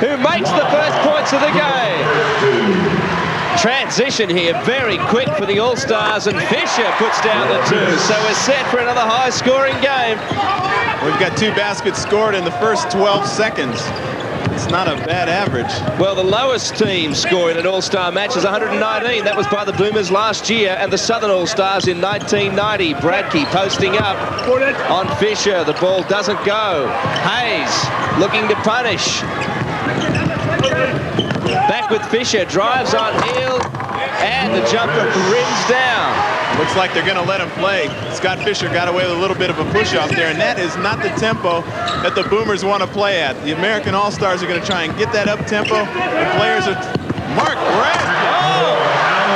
who makes the first points of the game. Transition here, very quick for the All-Stars, and Fisher puts down the 2. So we're set for another high-scoring game. We've got 2 baskets scored in the first 12 seconds. It's not a bad average. Well, the lowest team score in an All-Star match is 119. That was by the Boomers last year, and the Southern All-Stars in 1990. Bradke posting up on Fisher. The ball doesn't go. Hayes looking to punish. Back with Fisher, drives on Hill, and the jumper rims down. Looks like they're going to let him play. Scott Fisher got away with a little bit of a push-off there, and that is not the tempo that the Boomers want to play at. The American All-Stars are going to try and get that up-tempo, and players are... Mark Bradke! Oh!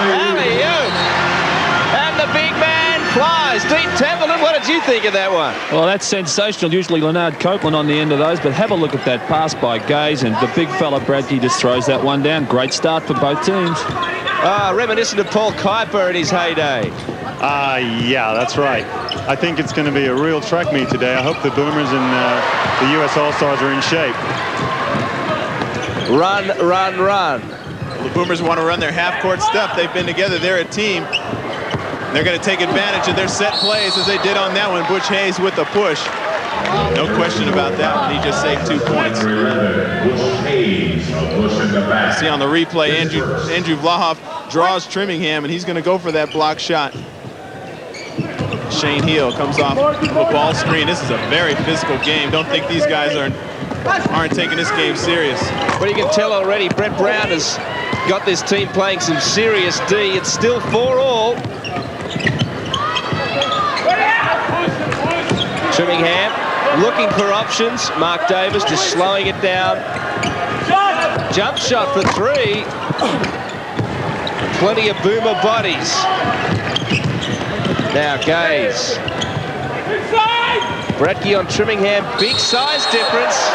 Alley-oop! And the big man flies. Dean Templeton, what did you think of that one? Well, that's sensational. Usually Leonard Copeland on the end of those, but have a look at that pass by Gaze, and the big fella Bradke just throws that one down. Great start for both teams. Reminiscent of Paul Kuiper in his heyday. Yeah, that's right. I think it's going to be a real track meet today. I hope the Boomers and the U.S. All-Stars are in shape. Run, run, run. Well, the Boomers want to run their half-court stuff. They've been together. They're a team. They're going to take advantage of their set plays as they did on that one. Butch Hayes with the push. No question about that one. He just saved 2 points. See on the replay, Andrew Vlahoff draws Trimmingham, and he's going to go for that block shot. Shane Heel comes off the ball screen. This is a very physical game. Don't think these guys aren't taking this game serious. Well, you can tell already Brett Brown has got this team playing some serious D. It's still 4-all. Trimmingham looking for options. Mark Davis just slowing it down. Jump shot for 3. Plenty of Boomer bodies. Now Gaze. Bradke on Trimmingham. Big size difference.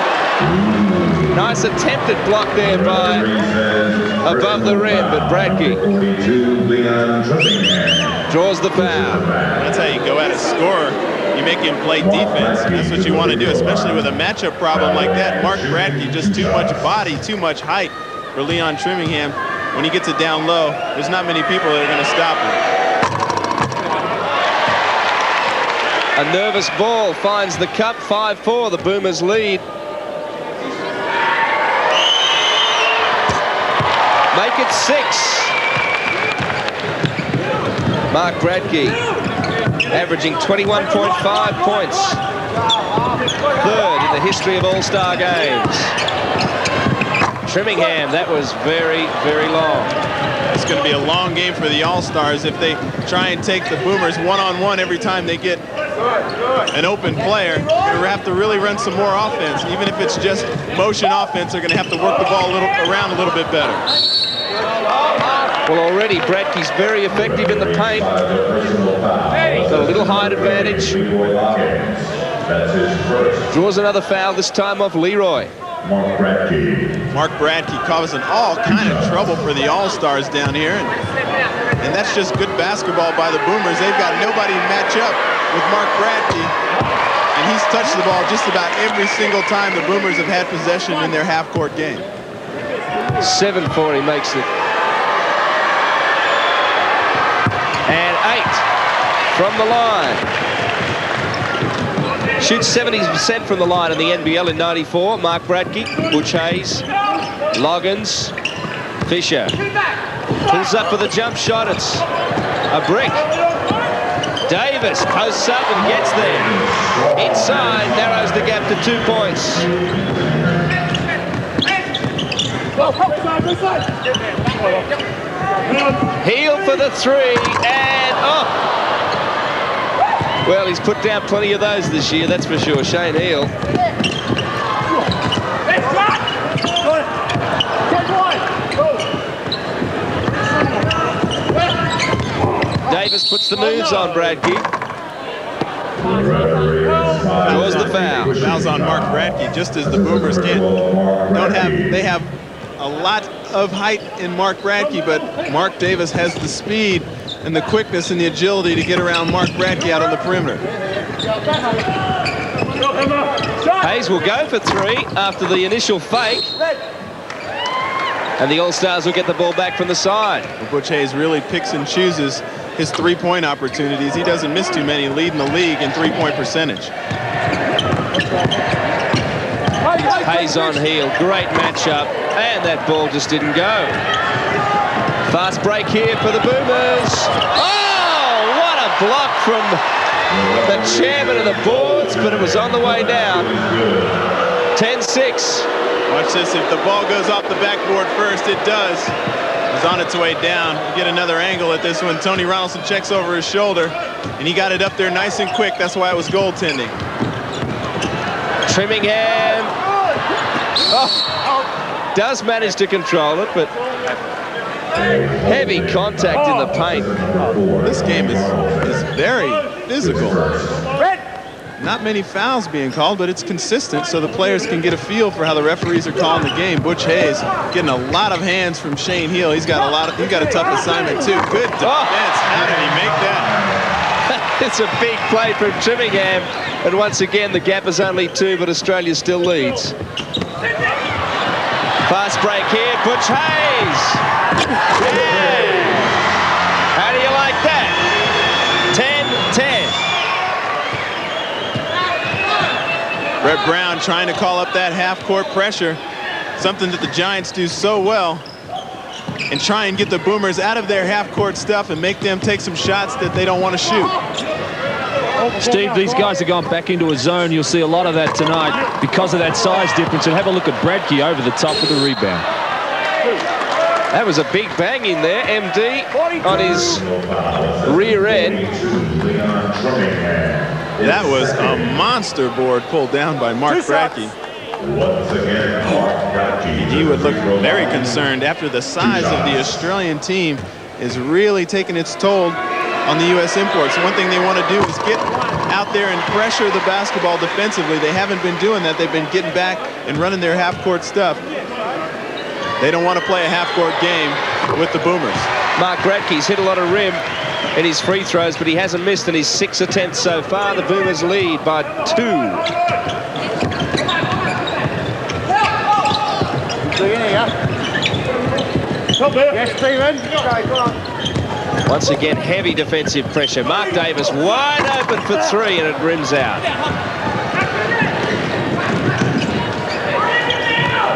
Nice attempted block there by above the rim, but Bradke draws the foul. That's how you go at a scorer. You make him play defense. That's what you want to do, especially with a matchup problem like that. Mark Bradke, just too much body, too much height for Leon Trimmingham. When he gets it down low, there's not many people that are going to stop him. A nervous ball finds the cup. 5-4, the Boomers lead. Make it 6. Mark Bradke averaging 21.5 points. 3rd in the history of All-Star games. Trimmingham, that was very, very long. It's going to be a long game for the All-Stars if they try and take the Boomers one-on-one every time they get an open player. They're going to have to really run some more offense. Even if it's just motion offense, they're going to have to work the ball around a little bit better. Well, already Bradke's very effective in the paint. Got a little height advantage. Draws another foul, this time off Leroy. Mark Bradke causing all kind of trouble for the All-Stars down here. And that's just good basketball by the Boomers. They've got nobody to match up with Mark Bradke. And he's touched the ball just about every single time the Boomers have had possession in their half-court game. 7-4, he makes it. And 8 from the line. Shoots 70% from the line in the NBL in '94. Mark Bradke, Butch Hayes, Loggins, Fisher. Pulls up for the jump shot. It's a brick. Davis posts up and gets there. Inside, narrows the gap to 2 points. Heel for the 3, and well, he's put down plenty of those this year, that's for sure. Shane Heel. Davis puts the moves on Bradke. Draws the foul. Foul's on Mark Bradke, just as the Boomers they have a lot of height in Mark Bradke, but Mark Davis has the speed and the quickness and the agility to get around Mark Bradke out on the perimeter. Hayes will go for 3 after the initial fake. And the All-Stars will get the ball back from the side. Well, Butch Hayes really picks and chooses his three-point opportunities. He doesn't miss too many, leading the league in three-point percentage. Hayes on heel, great matchup, and that ball just didn't go. Fast break here for the Boomers. Oh, what a block from the chairman of the boards, but it was on the way down. 10-6. Watch this, if the ball goes off the backboard first, it does. It's on its way down. We get another angle at this one. Tony Ronaldson checks over his shoulder, and he got it up there nice and quick. That's why it was goaltending. Trimmingham. Oh, does manage to control it, but heavy contact in the paint. This game is very physical. Not many fouls being called, but it's consistent, so the players can get a feel for how the referees are calling the game. Butch Hayes getting a lot of hands from Shane Heel. He's got a tough assignment too. Good defense. How did he make that? It's a big play from Trimmingham, and once again the gap is only 2, but Australia still leads. Fast break here, Butch Hayes. Yeah. How do you like that? 10-10. Brett Brown trying to call up that half-court pressure, something that the Giants do so well, and try and get the Boomers out of their half-court stuff and make them take some shots that they don't want to shoot. Steve, these guys are going back into a zone. You'll see a lot of that tonight because of that size difference. And have a look at Bradke over the top of the rebound. That was a big bang in there. MD on his rear end. That was a monster board pulled down by Mark Bradke. He would look very concerned after the size of the Australian team is really taking its toll on the U.S. imports. One thing they want to do is get out there and pressure the basketball defensively. They haven't been doing that. They've been getting back and running their half-court stuff. They don't want to play a half-court game with the Boomers. Mark Bradke's hit a lot of rim in his free throws, but he hasn't missed in his 6 attempts so far. The Boomers lead by 2. Yes, Stephen. Once again, heavy defensive pressure. Mark Davis wide open for 3, and it rims out.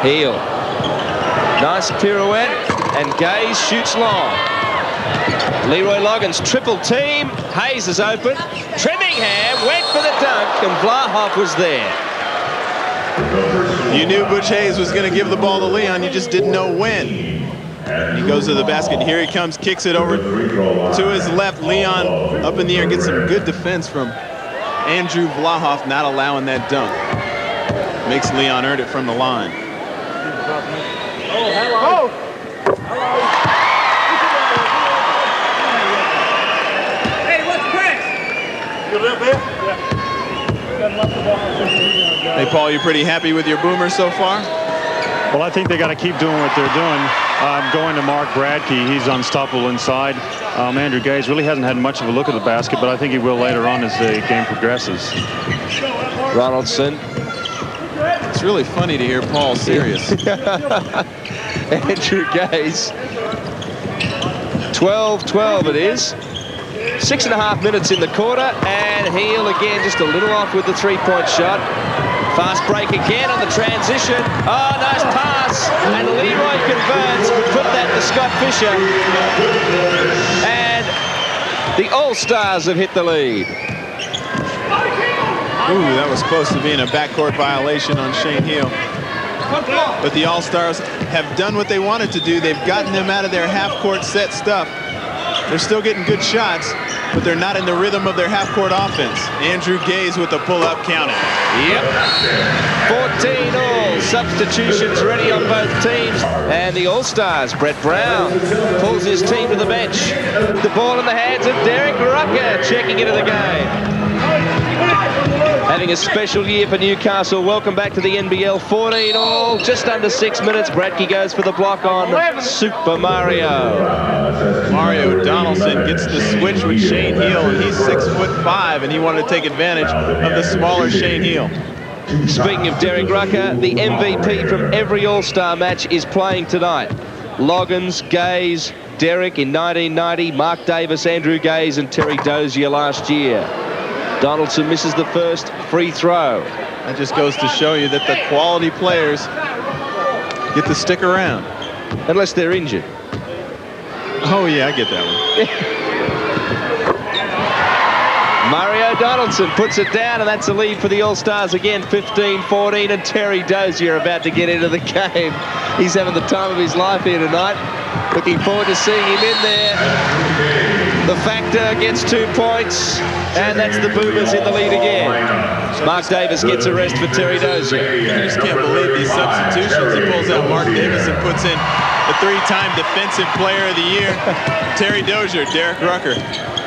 Heel. Nice pirouette, and Gaze shoots long. Leroy Loggins triple team. Hayes is open. Trimmingham went for the dunk, and Vlahoff was there. You knew Butch Hayes was going to give the ball to Leon. You just didn't know when. He goes to the basket. Here he comes, kicks it over to his left. Leon up in the air, gets some good defense from Andrew Vlahoff, not allowing that dunk. Makes Leon earn it from the line. Oh, hello. Hey, what's Chris? You live here? Hey, Paul, you pretty happy with your Boomers so far? Well, I think they got to keep doing what they're doing. Going to Mark Bradke, he's unstoppable inside. Andrew Gaze really hasn't had much of a look at the basket, but I think he will later on as the game progresses. Ronaldson. It's really funny to hear Paul serious. Andrew Gaze. 12-12 it is. 6.5 minutes in the quarter, and Heel again just a little off with the three-point shot. Fast break again on the transition. Oh, nice pass, and Leroy converts. Put that to Scott Fisher, and the All-Stars have hit the lead. Ooh, that was close to being a backcourt violation on Shane Heel. But the All-Stars have done what they wanted to do. They've gotten them out of their half-court set stuff. They're still getting good shots, but they're not in the rhythm of their half-court offense. Andrew Gaze with the pull-up counted. Yep. 14 all. Substitutions ready on both teams. And the All-Stars, Brett Brown, pulls his team to the bench. The ball in the hands of Derek Rucker, checking into the game. Having a special year for Newcastle. Welcome back to the NBL. 14 all, just under 6 minutes. Bradke goes for the block on Super Mario. Mario Donaldson gets the switch with Shane Heel, and he's 6'5", and he wanted to take advantage of the smaller Shane Heel. Speaking of Derek Rucker, the MVP from every All-Star match is playing tonight. Loggins, Gaze, Derek in 1990, Mark Davis, Andrew Gaze, and Terry Dozier last year. Donaldson misses the first free throw. That just goes to show you that the quality players get to stick around. Unless they're injured. Oh, yeah, I get that one. Mario Donaldson puts it down, and that's a lead for the All-Stars again, 15-14, and Terry Dozier about to get into the game. He's having the time of his life here tonight. Looking forward to seeing him in there. The Factor gets 2 points, and that's the Boomers in the lead again. Mark Davis gets a rest for Terry Dozier. I just can't believe these substitutions. He pulls out Mark Davis and puts in the 3-time Defensive Player of the Year, Terry Dozier. Derek Rucker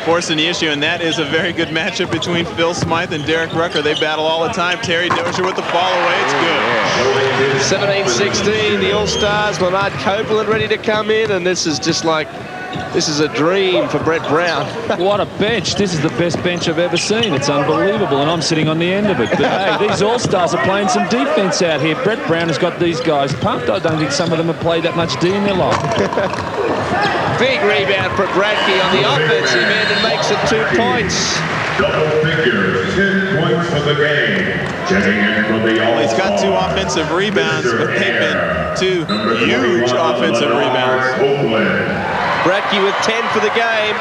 forcing the issue, and that is a very good matchup between Phil Smythe and Derek Rucker. They battle all the time. Terry Dozier with the fall away. It's good. 17-16, the All-Stars. Leonard Copeland ready to come in, and this is just like, this is a dream for Brett Brown. What a bench. This is the best bench I've ever seen. It's unbelievable, and I'm sitting on the end of it. But hey, these All-Stars are playing some defense out here. Brett Brown has got these guys pumped. I don't think some of them have played that much D in their life. Big rebound for Bradke on the offensive end and makes it 2 points. Double figures, 10 points for the game. Checking in from the Well, he's got 2 offensive rebounds, but they've been 2 huge offensive rebounds. Bradke with 10 for the game.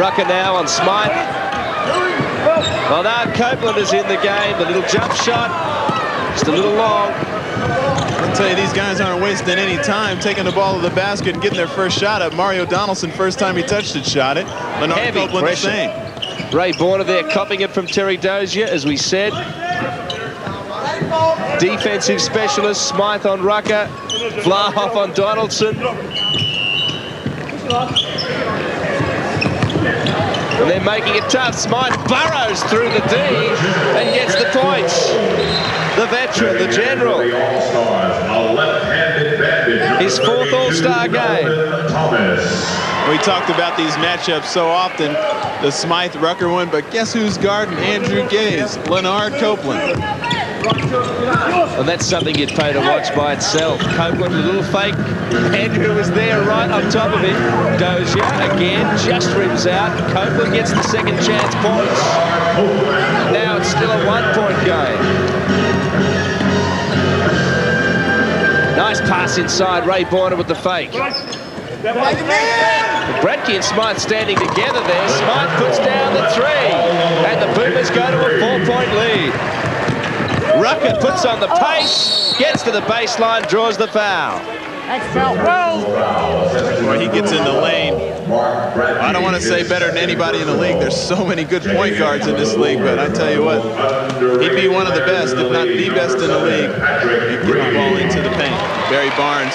Rucker now on Smythe. Leonard Copeland is in the game. The little jump shot, just a little long. I'll tell you, these guys aren't wasting any time taking the ball to the basket and getting their first shot up. Mario Donaldson, first time he touched it, shot it. Leonard Heavy Copeland the pressure. same. Ray Borner there copying it from Terry Dozier, as we said. Defensive specialist, Smythe on Rucker. Vlahoff on Donaldson. And they're making it tough. Smythe burrows through the D and gets the points. The veteran, the general. His 4th All-Star game. We talked about these matchups so often, the Smythe-Rucker one, but guess who's guarding Andrew Gaze? Leonard Copeland. And that's something you'd pay to watch by itself. Copeland, a little fake. Andrew was there right on top of him. Dozier again, just rims out. Copeland gets the second chance points. Now it's still a 1-point game. Nice pass inside. Ray Borner with the fake. Bradke and Smythe standing together there. Smythe puts down the 3. And the Boomers go to a 4-point lead. Rucker puts on the pace, gets to the baseline, draws the foul. Boy, he gets in the lane. I don't want to say better than anybody in the league. There's so many good point guards in this league, but I tell you what, he'd be one of the best, if not the best in the league, at getting the ball into the paint. Barry Barnes,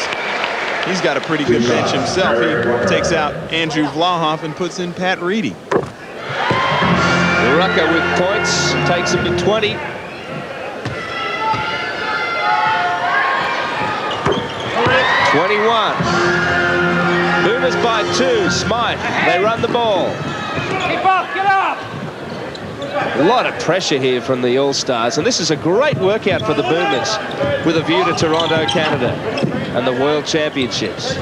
he's got a pretty good bench himself. He takes out Andrew Vlahoff and puts in Pat Reedy. Rucker with points, takes him to 20. Boomers by 2. Smythe, they run the ball. Keep up, get up! A lot of pressure here from the All-Stars, and this is a great workout for the Boomers with a view to Toronto, Canada and the World Championships.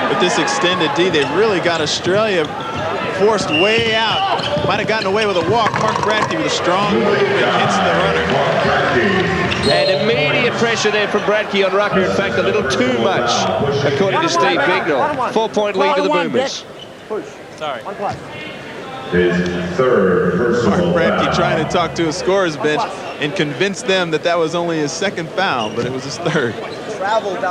With this extended D, they've really got Australia forced way out. Might have gotten away with a walk. Mark Bradke with a strong move and hits the runner. And immediate pressure there from Bradke on Rucker. In fact, a little too much, according to Steve Bignell. 4-point lead to the Boomers. Sorry. His 3rd personal Mark Bradke foul. trying to talk to a scorer's bench and convince them that that was only his 2nd foul, but it was his 3rd.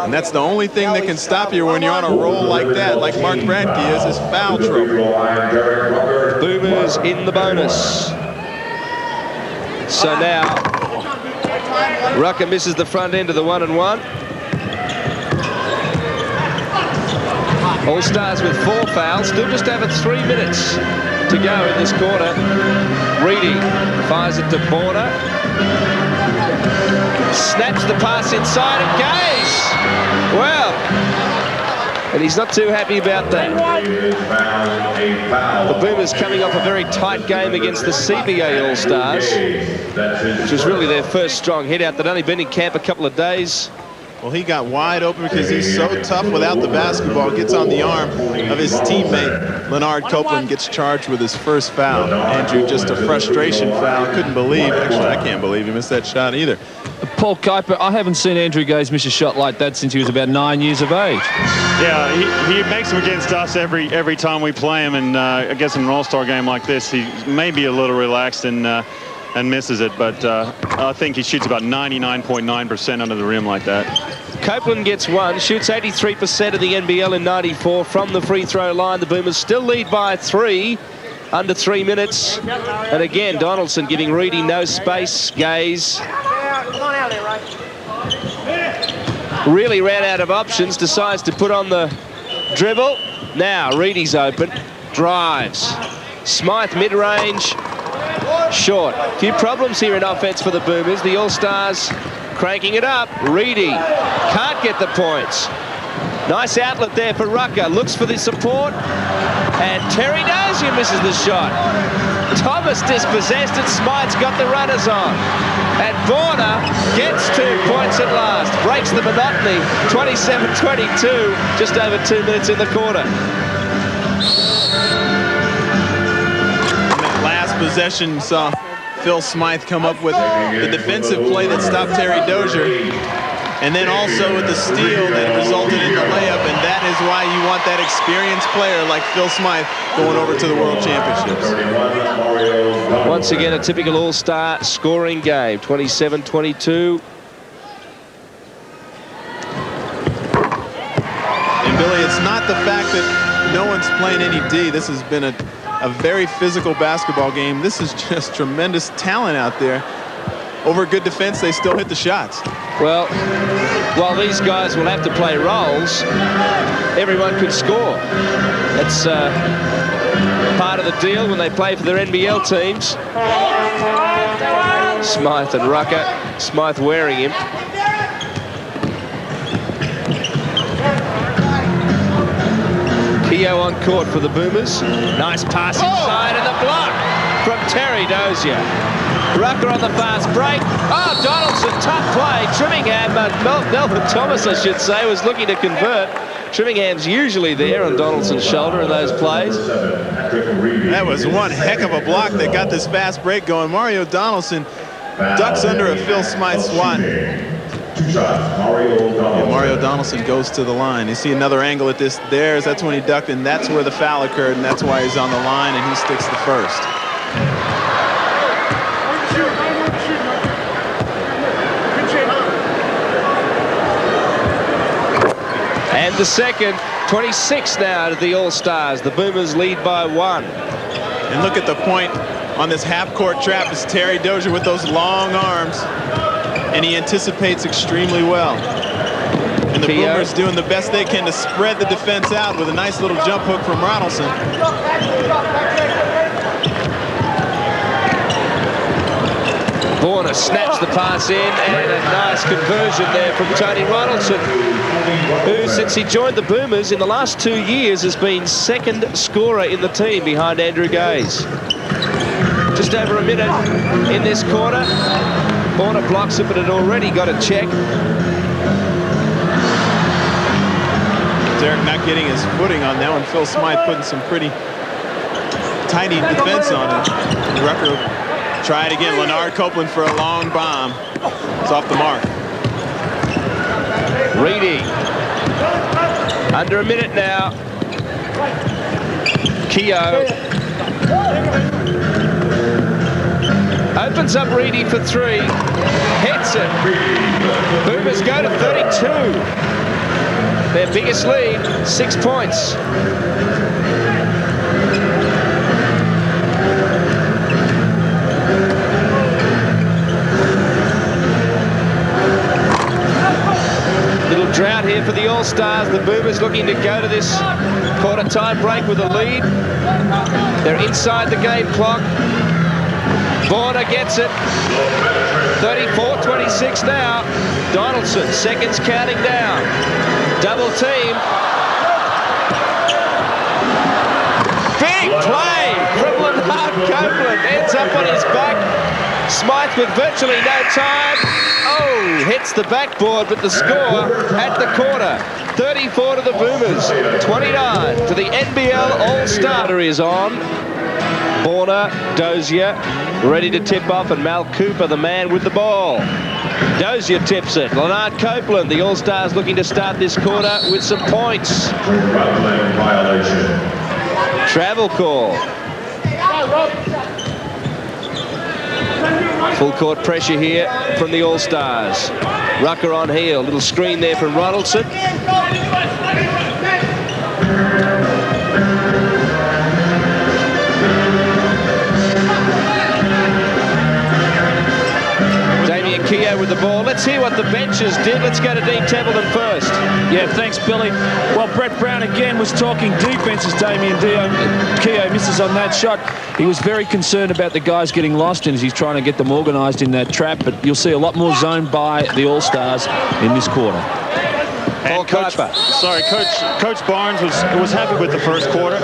And that's the only thing that can stop you when you're on a roll like that, like Mark Bradke is foul trouble. Boomers in the bonus. So now, Rucker misses the front end of the 1-and-1. All-Stars with 4 fouls, still just over 3 minutes to go in this quarter. Reedy fires it to Border. Snaps the pass inside and Gaze. Well, and he's not too happy about that. The Boomers coming off a very tight game against the CBA All-Stars, which was really their first strong hit out. They'd only been in camp a couple of days. Well, he got wide open because he's so tough without the basketball. Gets on the arm of his teammate. Leonard Copeland gets charged with his first foul. Andrew, just a frustration foul. Couldn't believe, actually, I can't believe he missed that shot either. Paul Kuiper, I haven't seen Andrew Gaze miss a shot like that since he was about 9 years of age. Yeah, he makes them against us every time we play him, and I guess in an all-star game like this, he may be a little relaxed and misses it, but I think he shoots about 99.9% under the rim like that. Copeland gets one, shoots 83% of the NBL in 94 from the free throw line. The Boomers still lead by 3, under 3 minutes. And again, Donaldson giving Reedy no space. Gaze really ran out of options, decides to put on the dribble. Now Reedy's open, drives. Smythe mid-range, short. A few problems here in offense for the Boomers. The All-Stars cranking it up. Reedy can't get the points. Nice outlet there for Rucker. Looks for the support. And Terry Dozier misses the shot. Thomas dispossessed and Smythe's got the runners on. And Border gets 2 points at last. Breaks the monotony. 27-22. Just over 2 minutes in the quarter. Last possession saw Phil Smythe come up with the defensive play that stopped Terry Dozier, and then also with the steal that resulted in the layup, and that is why you want that experienced player like Phil Smythe going over to the World Championships. Once again, a typical All-Star scoring game, 27-22. And Billy, it's not the fact that no one's playing any D. This has been a very physical basketball game. This is just tremendous talent out there. Over good defense, they still hit the shots. Well, while these guys will have to play roles, everyone could score. That's part of the deal when they play for their NBL teams. Smythe and Rucker. Smythe wearing him. Keogh on court for the Boomers. Nice pass inside and the block from Terry Dozier. Rucker on the fast break. Oh, Donaldson, tough play. Trimmingham, Melvin Thomas, I should say, was looking to convert. Trimmingham's usually there on Donaldson's shoulder in those plays. That was one heck of a block that got this fast break going. Mario Donaldson ducks under a Phil Smythe swat. And Mario Donaldson goes to the line. You see another angle at this. That's when he ducked, and that's where the foul occurred, and that's why he's on the line, and he sticks the first. And the second, 26 now to the All-Stars. The Boomers lead by 1. And look at the point on this half-court trap. It's Terry Dozier with those long arms, and he anticipates extremely well. And the Boomers doing the best they can to spread the defense out with a nice little jump hook from Ronaldson. Border snaps the pass in, and a nice conversion there from Tony Ronaldson, who, since he joined the Boomers in the last 2 years, has been second scorer in the team behind Andrew Gaze. Just over a minute in this quarter. Border blocks it, but had already got a check. Derek not getting his footing on that one. Phil Smythe putting some pretty tidy defense on it. Rucker try it again. Leonard Copeland for a long bomb. It's off the mark. Reedy. Under a minute now. Keogh. Opens up Reedy for 3. Hits it. Boomers go to 32. Their biggest lead, 6 points. Little drought here for the All-Stars. The Boomers looking to go to this Quarter time break with a lead. They're inside the game clock. Border gets it. 34-26 now. Donaldson, seconds counting down. Double team. Big play from Leonard Copeland. Ends up on his back. Smythe with virtually no time. Oh, hits the backboard, but the score at the quarter. 34 to the Boomers, 29 to the NBL All-Star is on. Borna, Dozier, ready to tip off, and Mal Cooper, the man with the ball. Dozier tips it. Leonard Copeland, the All-Stars looking to start this quarter with some points. Travel call. Full court pressure here from the All-Stars. Rucker on heel. Little screen there from Ronaldson. Keogh with the ball. Let's hear what the benches did. Let's go to Dean Templeton first. Yeah, thanks, Billy. Well, Brett Brown again was talking defense as Damien Keogh misses on that shot. He was very concerned about the guys getting lost and he's trying to get them organised in that trap, but you'll see a lot more zone by the All-Stars in this quarter. And Coach Barnes was happy with the first quarter.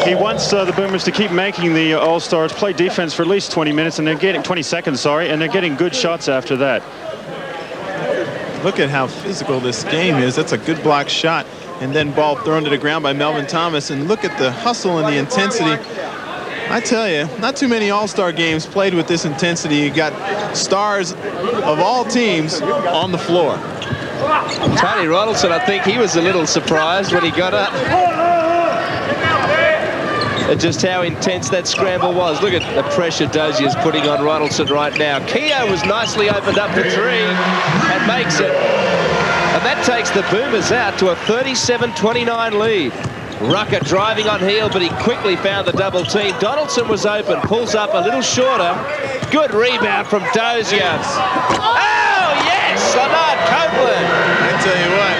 He wants the Boomers to keep making the All-Stars play defense for at least 20 minutes, and they're getting 20 seconds, sorry, and they're getting good shots after that. Look at how physical this game is. That's a good block shot, and then ball thrown to the ground by Melvin Thomas. And look at the hustle and the intensity. I tell you, not too many All-Star games played with this intensity. You got stars of all teams on the floor. Tony Ronaldson, I think he was a little surprised when he got up at just how intense that scramble was. Look at the pressure Dozier's putting on Ronaldson right now. Keogh was nicely opened up for three and makes it. And that takes the Boomers out to a 37-29 lead. Rucker driving on heel, but he quickly found the double team. Donaldson was open, pulls up a little shorter. Good rebound from Dozier. Oh, yes! Leonard Copeland. I tell you what,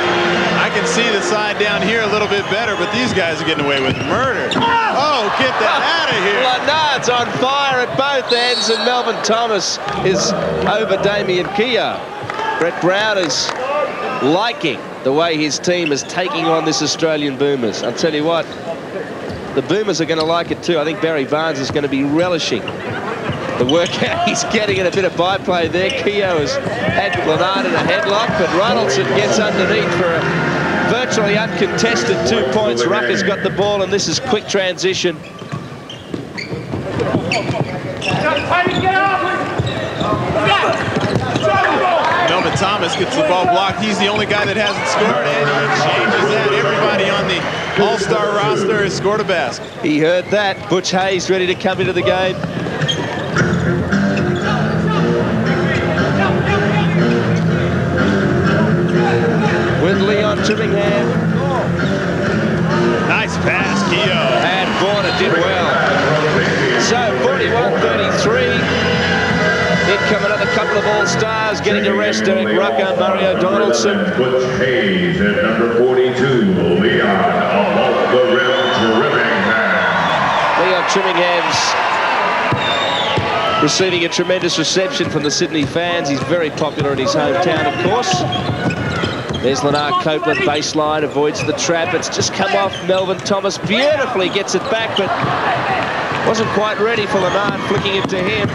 I can see the side down here a little bit better, but these guys are getting away with murder. Oh, get that out of here. Leonard's on fire at both ends, and Melvin Thomas is over Damien Keogh. Brett Brown is liking the way his team is taking on this Australian Boomers. I'll tell you what, the Boomers are going to like it too. I think Barry Barnes is going to be relishing the workout he's getting, in a bit of byplay there. Keogh has had Leonard in a headlock, but Ronaldson gets underneath for a virtually uncontested 2 points. Rucker's got the ball, and this is quick transition. Melvin Thomas gets the ball blocked. He's the only guy that hasn't scored, and he changes that. Everybody on the All-Star roster has scored a basket. He heard that. Butch Hayes ready to come into the game. With Leon Trimmingham. Nice pass, Keogh. And Border did well. So 41-33. In come another couple of All-Stars getting to rest. Derek Rucker, Mario Donaldson. Butch Hayes at number 42, Leon above the rim Trimmingham. Leon Trimmingham's receiving a tremendous reception from the Sydney fans. He's very popular in his hometown, of course. There's Leonard Copeland, baseline, avoids the trap. It's just come off Melvin Thomas. Beautifully gets it back, but wasn't quite ready for Leonard, flicking it to him.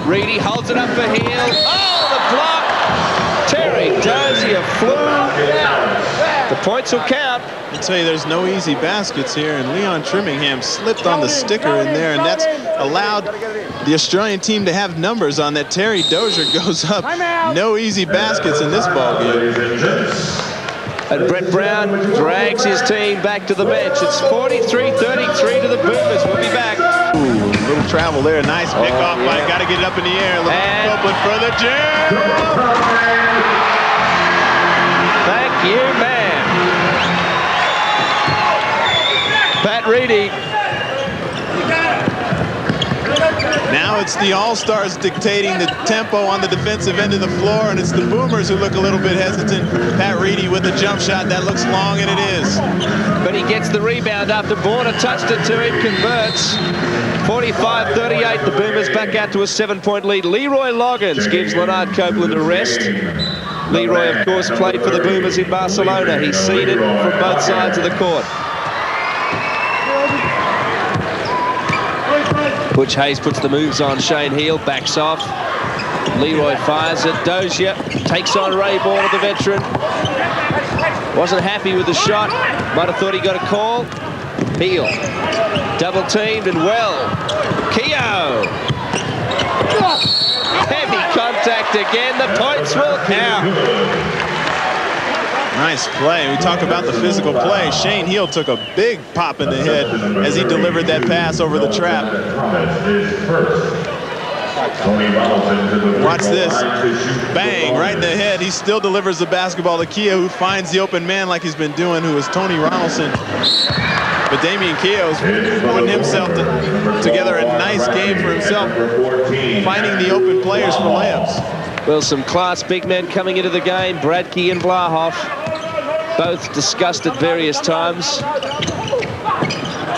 Reedy holds it up for heel. Oh, the block! Terry Dozier flew. The points will count. I tell you, there's no easy baskets here, and Leon Trimmingham slipped on the sticker in there, and that's allowed the Australian team to have numbers on that. Terry Dozier goes up. No easy baskets in this ball game. And Brett Brown drags his team back to the bench. It's 43-33 to the Boomers. We'll be back. Ooh, little travel there. Nice pick off by. Got to get it up in the air. And Copeland for the jam. Thank you, man. Pat Reedy. Now it's the All-Stars dictating the tempo on the defensive end of the floor, and it's the Boomers who look a little bit hesitant. Pat Reedy with a jump shot that looks long, and it is. But he gets the rebound after Border touched it to him, converts. 45-38, the Boomers back out to a 7-point lead. Leroy Loggins gives Leonard Copeland a rest. Leroy, of course, played for the Boomers in Barcelona. He's seen it from both sides of the court. Butch Hayes puts the moves on. Shane Heal backs off. Leroy fires it. Dozier takes on Ray Border, the veteran. Wasn't happy with the shot. Might have thought he got a call. Heal. Double teamed and well. Keogh. Heavy contact again. The points will count. Nice play. We talk about the physical play. Shane Heal took a big pop in the head as he delivered that pass over the trap. Watch this. Bang, right in the head. He still delivers the basketball to Keogh, who finds the open man like he's been doing, who is Tony Ronaldson. But Damian Keogh's putting himself together a nice game for himself, finding the open players for layups. Well, some class big men coming into the game. Bradke and Blahoff, both discussed at various times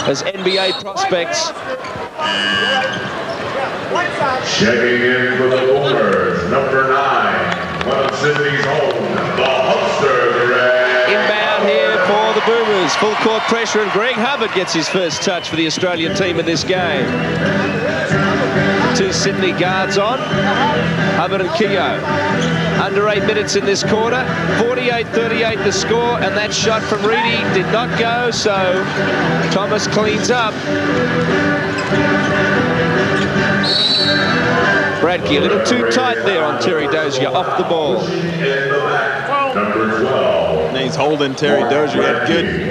as NBA prospects. Checking in for the Boomers, number 9, one of Sydney's home, the Hulkster. Inbound here for the Boomers. Full court pressure, and Greg Hubbard gets his first touch for the Australian team in this game. 2 Sydney guards on. Hubbard and Keogh. Under 8 minutes in this quarter. 48-38 the score, and that shot from Reedy did not go, so Thomas cleans up. Bradke a little too tight there on Terry Dozier, off the ball. Number 12. And he's holding Terry Dozier. He had good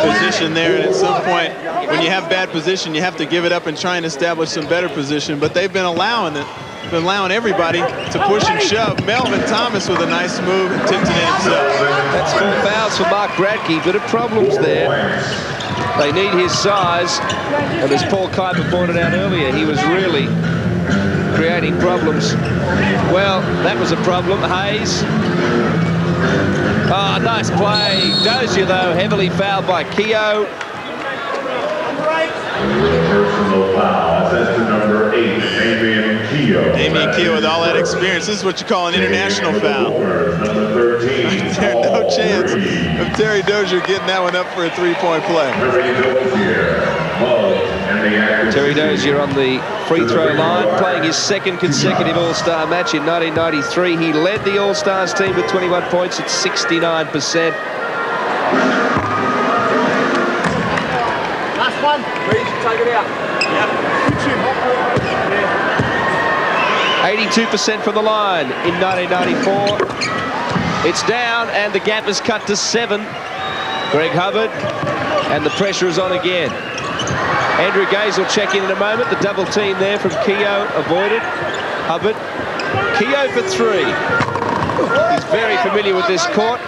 position there, and at some point, when you have bad position, you have to give it up and try and establish some better position. But they've been allowing it. Been allowing everybody to push and shove. Melvin Thomas with a nice move and tipped it in himself. That's 4 fouls for Mark Bradke, but of problems there. They need his size, and as Paul Kuiper pointed out earlier, he was really creating problems. Well, that was a problem. Hayes. Oh, nice play. Dozier, though, heavily fouled by Keogh. Personal foul. That's to number 8, Damian Keogh. Damian Keogh with all that experience. This is what you call an international foul. Number 13. There's no chance of Terry Dozier getting that one up for a 3-point play. Terry Dozier on the free throw line, playing his 2nd consecutive All-Star match in 1993. He led the All-Stars team with 21 points at 69%. Last one. Ready to take it out. Yep. 82% from the line in 1994. It's down, and the gap is cut to 7. Greg Hubbard, and the pressure is on again. Andrew Gaze will check in a moment. The double team there from Keogh avoided. Hubbard. Keogh for 3. He's very familiar with this court.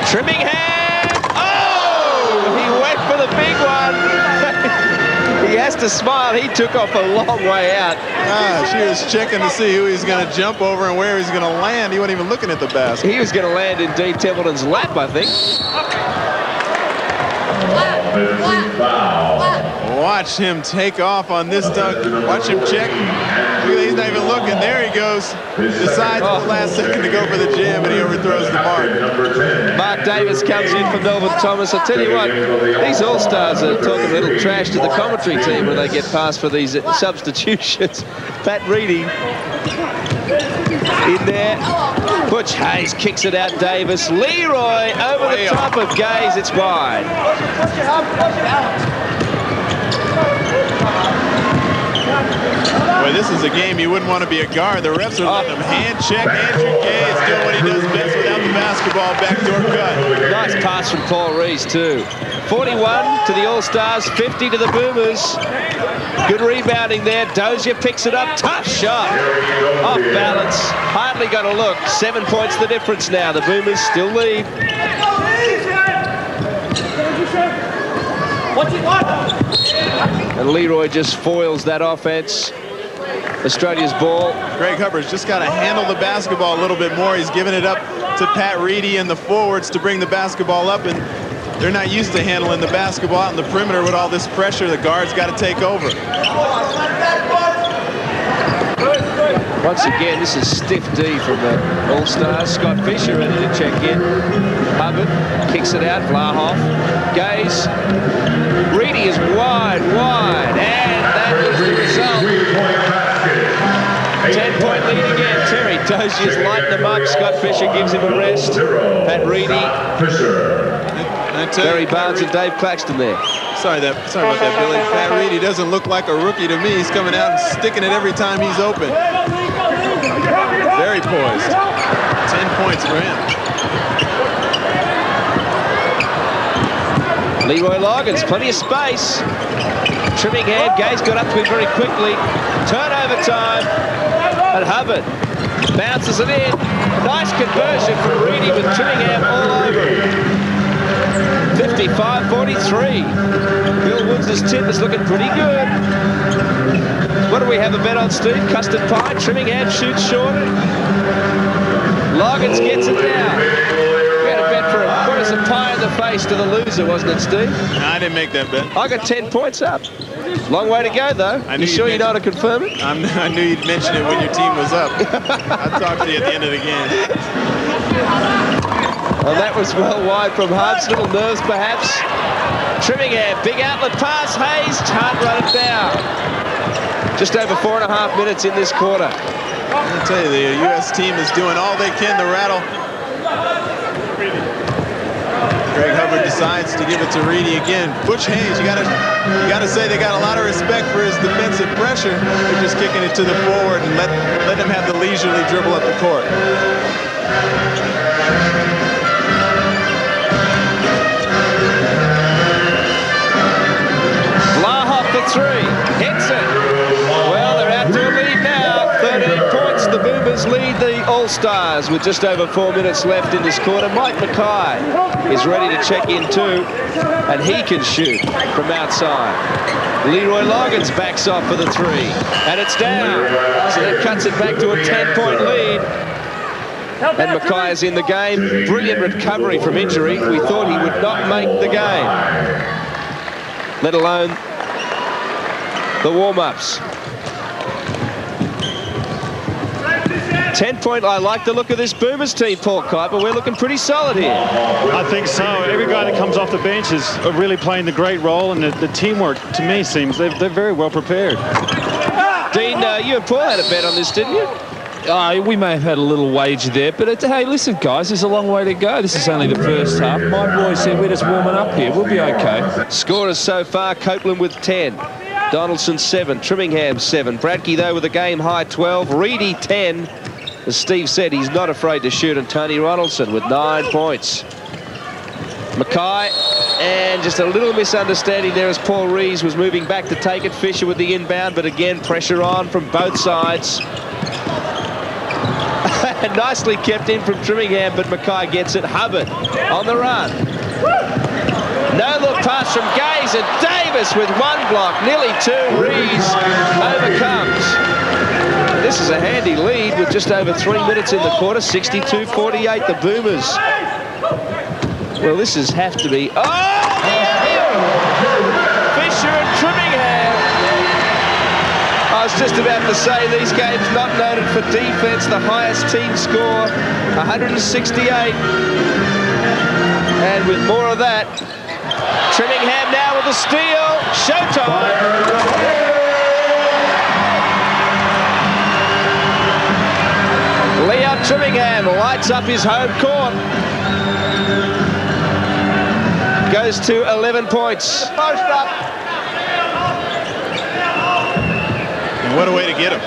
Trimming hand. Oh! He went for the big one. He has to smile. He took off a long way out. She was checking to see who he's going to jump over and where he's going to land. He wasn't even looking at the basket. He was going to land in Dean Templeton's lap, I think. Watch him take off on this dunk. Watch him check. He's not even looking. There he goes. Decides at the last second to go for the jam, and he overthrows the mark. Mark Davis comes in for Melvin Thomas. I'll tell you what, these All-Stars are talking a little trash to the commentary team when they get past for these substitutions. Pat Reedy in there. Butch Hayes kicks it out. Davis. Leroy over the top of Gaze. It's wide. Boy, this is a game you wouldn't want to be a guard. The refs are letting him hand check. Andrew Gaze doing what he does best without the basketball. Backdoor cut. Nice pass from Paul Rees, too. 41 to the All-Stars, 50 to the Boomers. Good rebounding there. Dozier picks it up. Tough shot. Off balance. Hardly going to look. 7 points the difference now. The Boomers still lead. What's it want? And Leroy just foils that offense. Australia's ball. Greg Hubbard's just got to handle the basketball a little bit more. He's giving it up to Pat Reedy and the forwards to bring the basketball up, and they're not used to handling the basketball out in the perimeter with all this pressure. The guards got to take over. Once again, this is stiff D from the All-Stars. Scott Fisher ready to check in. Hubbard kicks it out. Vlahoff. Gaze. Reedy is wide, and that was the result. 10-point lead again. Terry Dozier's lighting them up. Scott Fisher gives him a rest. Pat Reedy. Barry Barnes and Dave Claxton there. Sorry about that, Billy. Pat Reedy doesn't look like a rookie to me. He's coming out and sticking it every time he's open. Very poised. 10 points for him. Leroy Loggins, plenty of space. Trimmingham, Gaze got up to him very quickly. Turnover time. And Hubbard bounces it in. Nice conversion from Reedy with Trimmingham all over him. 55-43. Bill Woods' tip is looking pretty good. What do we have a bet on, Steve? Custard pie. Trimmingham shoots shorter. Loggins gets it down. We had a bet for what is a pie in the face to the loser, wasn't it, Steve? No, I didn't make that bet. I got 10 points up. Long way to go, though. You sure you know how to confirm it? I knew you'd mention it when your team was up. I'll talk to you at the end of the game. Well, that was well wide from Hubs. Little nerves, perhaps. Trimmingham, big outlet pass. Hayes can't run it down. Just over 4.5 minutes in this quarter. I'll tell you, the U.S. team is doing all they can to rattle. Greg Hubbard decides to give it to Reedy again. Butch Hayes, you gotta say they got a lot of respect for his defensive pressure. They're just kicking it to the forward and let him have the leisurely dribble up the court. Vlahoff for three. Hits it. Well, they're out to a lead now. 13 points. The Boomers lead the All-Stars with just over 4 minutes left in this quarter. Mike Mackay is ready to check in too, and he can shoot from outside. Leroy Loggins backs off for the three, and it's down. So that cuts it back to a 10-point lead. And Mackay is in the game. Brilliant recovery from injury. We thought he would not make the game, let alone the warm-ups. 10-point, I like the look of this Boomers team, Paul Kuiper. We're looking pretty solid here. I think so. Every guy that comes off the bench is really playing the great role, and the teamwork, to me, seems they're very well prepared. Dean, you and Paul had a bet on this, didn't you? We may have had a little wager there, but hey, listen, guys, there's a long way to go. This is only the first half. My boys said we're just warming up here. We'll be okay. Scorers so far, Copeland with 10. Donaldson 7. Trimmingham 7. Bradke, though, with a game-high 12. Reedy 10. As Steve said, he's not afraid to shoot. And Tony Ronaldson with 9 points. Mackay, and just a little misunderstanding there as Paul Rees was moving back to take it. Fisher with the inbound, but again, pressure on from both sides. Nicely kept in from Trimmingham, but Mackay gets it. Hubbard on the run. No-look pass from Gaze, and Davis with one block, nearly two. Rees overcomes. This is a handy lead with just over 3 minutes in the quarter. 62-48, the Boomers. Well, this has have to be... Oh! Fisher and Trimmingham. I was just about to say these games not noted for defense. The highest team score, 168. And with more of that, Trimmingham now with a steal. Showtime. Leon Trimmingham lights up his home court. Goes to 11 points. And what a way to get him.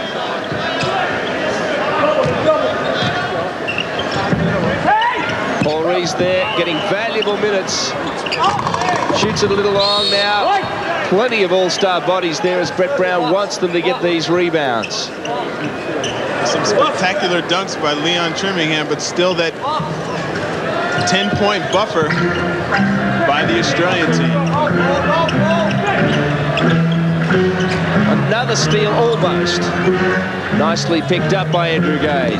Paul Rees there getting valuable minutes. Shoots it a little long now. Plenty of all-star bodies there as Brett Brown wants them to get these rebounds. Some spectacular dunks by Leon Trimmingham, but still that 10-point buffer by the Australian team. Another steal almost. Nicely picked up by Andrew Gaze.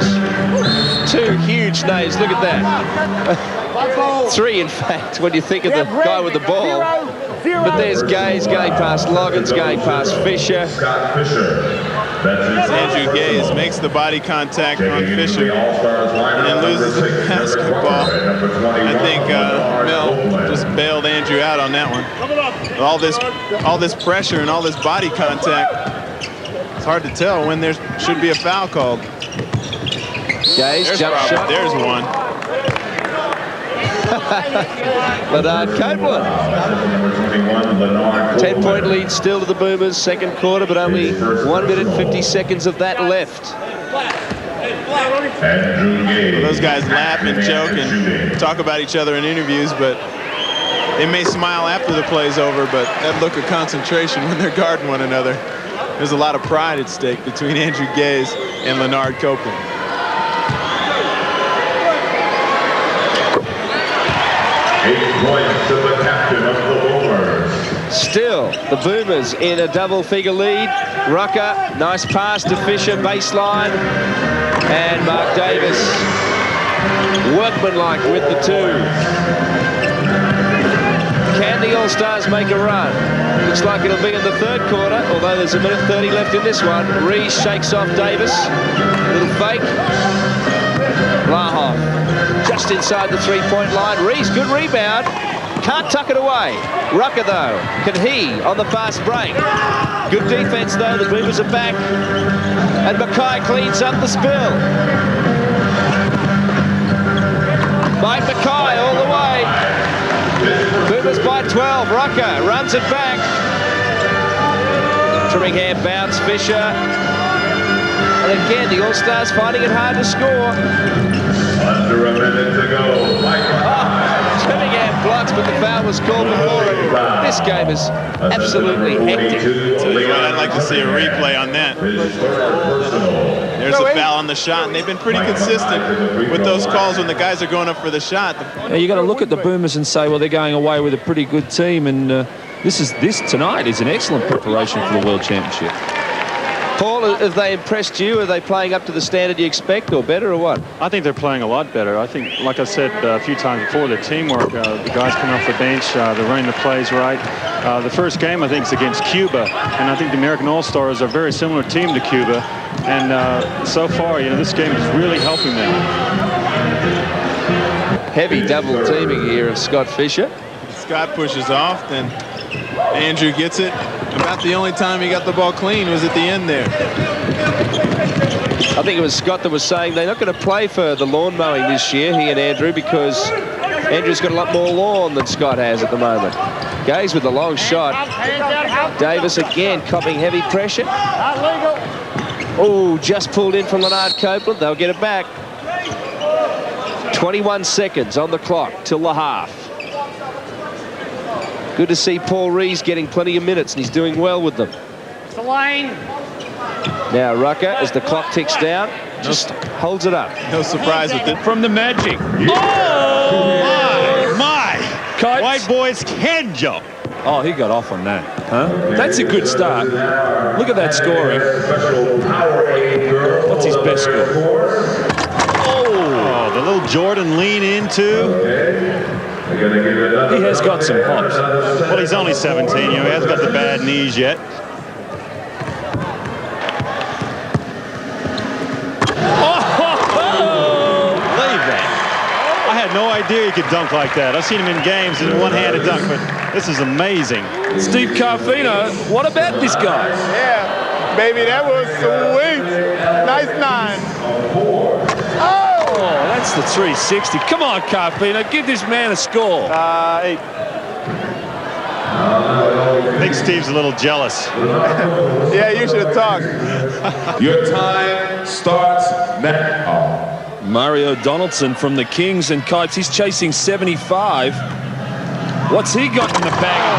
2 huge names, look at that. 3, in fact, when you think of the guy with the ball. But there's Gaze going past Loggins, going past Fisher. Scott Fisher. Andrew Gaze makes the body contact on Fisher and then loses the basketball. I think Mel just bailed Andrew out on that one. All this pressure and all this body contact, it's hard to tell when there should be a foul called. Gaze, jump shot. There's one. Leonard Copeland. 10-point lead still to the Boomers, second quarter, but only 1 minute 50 seconds of that left. Well, those guys laugh and joke and talk about each other in interviews, but they may smile after the play's over, but that look of concentration when they're guarding one another. There's a lot of pride at stake between Andrew Gaze and Leonard Copeland. Points to the captain of the Boomers. Still, the Boomers in a double-figure lead. Rucker, nice pass to Fisher, baseline. And Mark Davis, workmanlike with the 2. Can the All-Stars make a run? Looks like it'll be in the third quarter, although there's 1 minute 30 left in this one. Rees shakes off Davis. Little fake. Lahoff just inside the 3-point line. Rees, good rebound. Can't tuck it away. Rucker, though, can he on the fast break. Good defense, though. The Boomers are back. And Mackay cleans up the spill. Mike Mackay all the way. Boomers by 12. Rucker runs it back. Trimmingham bounce. Fisher. And again, the All-Stars finding it hard to score. Under a minute to go. Trimmingham blocks, but the foul was called before it. This game is absolutely hectic. I'd like to see a replay on that. There's a foul on the shot, and they've been pretty consistent with those calls when the guys are going up for the shot. Yeah, you got to look at the Boomers and say, well, they're going away with a pretty good team, and this tonight is an excellent preparation for the World Championship. Paul, have they impressed you? Are they playing up to the standard you expect, or better, or what? I think they're playing a lot better. I think, like I said a few times before, their teamwork, the guys coming off the bench, they're running the plays right. The first game, I think, is against Cuba, and I think the American All-Stars are a very similar team to Cuba. And so far, this game is really helping them. Heavy double teaming here of Scott Fisher. Scott pushes off, then Andrew gets it. About the only time he got the ball clean was at the end there. I think it was Scott that was saying they're not going to play for the lawn mowing this year, he and Andrew, because Andrew's got a lot more lawn than Scott has at the moment. Gaze with the long shot. Davis again copping heavy pressure. Oh, just pulled in from Leonard Copeland. They'll get it back. 21 seconds on the clock till the half. Good to see Paul Rees getting plenty of minutes, and he's doing well with them. The lane. Now Rucker, as the clock ticks down, just holds it up. No surprise with it. From the Magic. Oh, my. White boys can jump. Oh, he got off on that. Huh? That's a good start. Look at that scoring. What's his best score? Oh, the little Jordan lean into. He has got some hops. Well, he's only 17. He hasn't got the bad knees yet. Believe that. I had no idea he could dunk like that. I've seen him in games in one-handed dunk, but this is amazing. Steve Carfino, what about this guy? Yeah, baby, that was sweet. Nice 9. Oh, that's the 360. Come on, Carfino, give this man a score. 8. I think Steve's a little jealous. Yeah, you should have talked. Your time starts now. Mario Donaldson from the Kings and Kites. He's chasing 75. What's he got in the bag?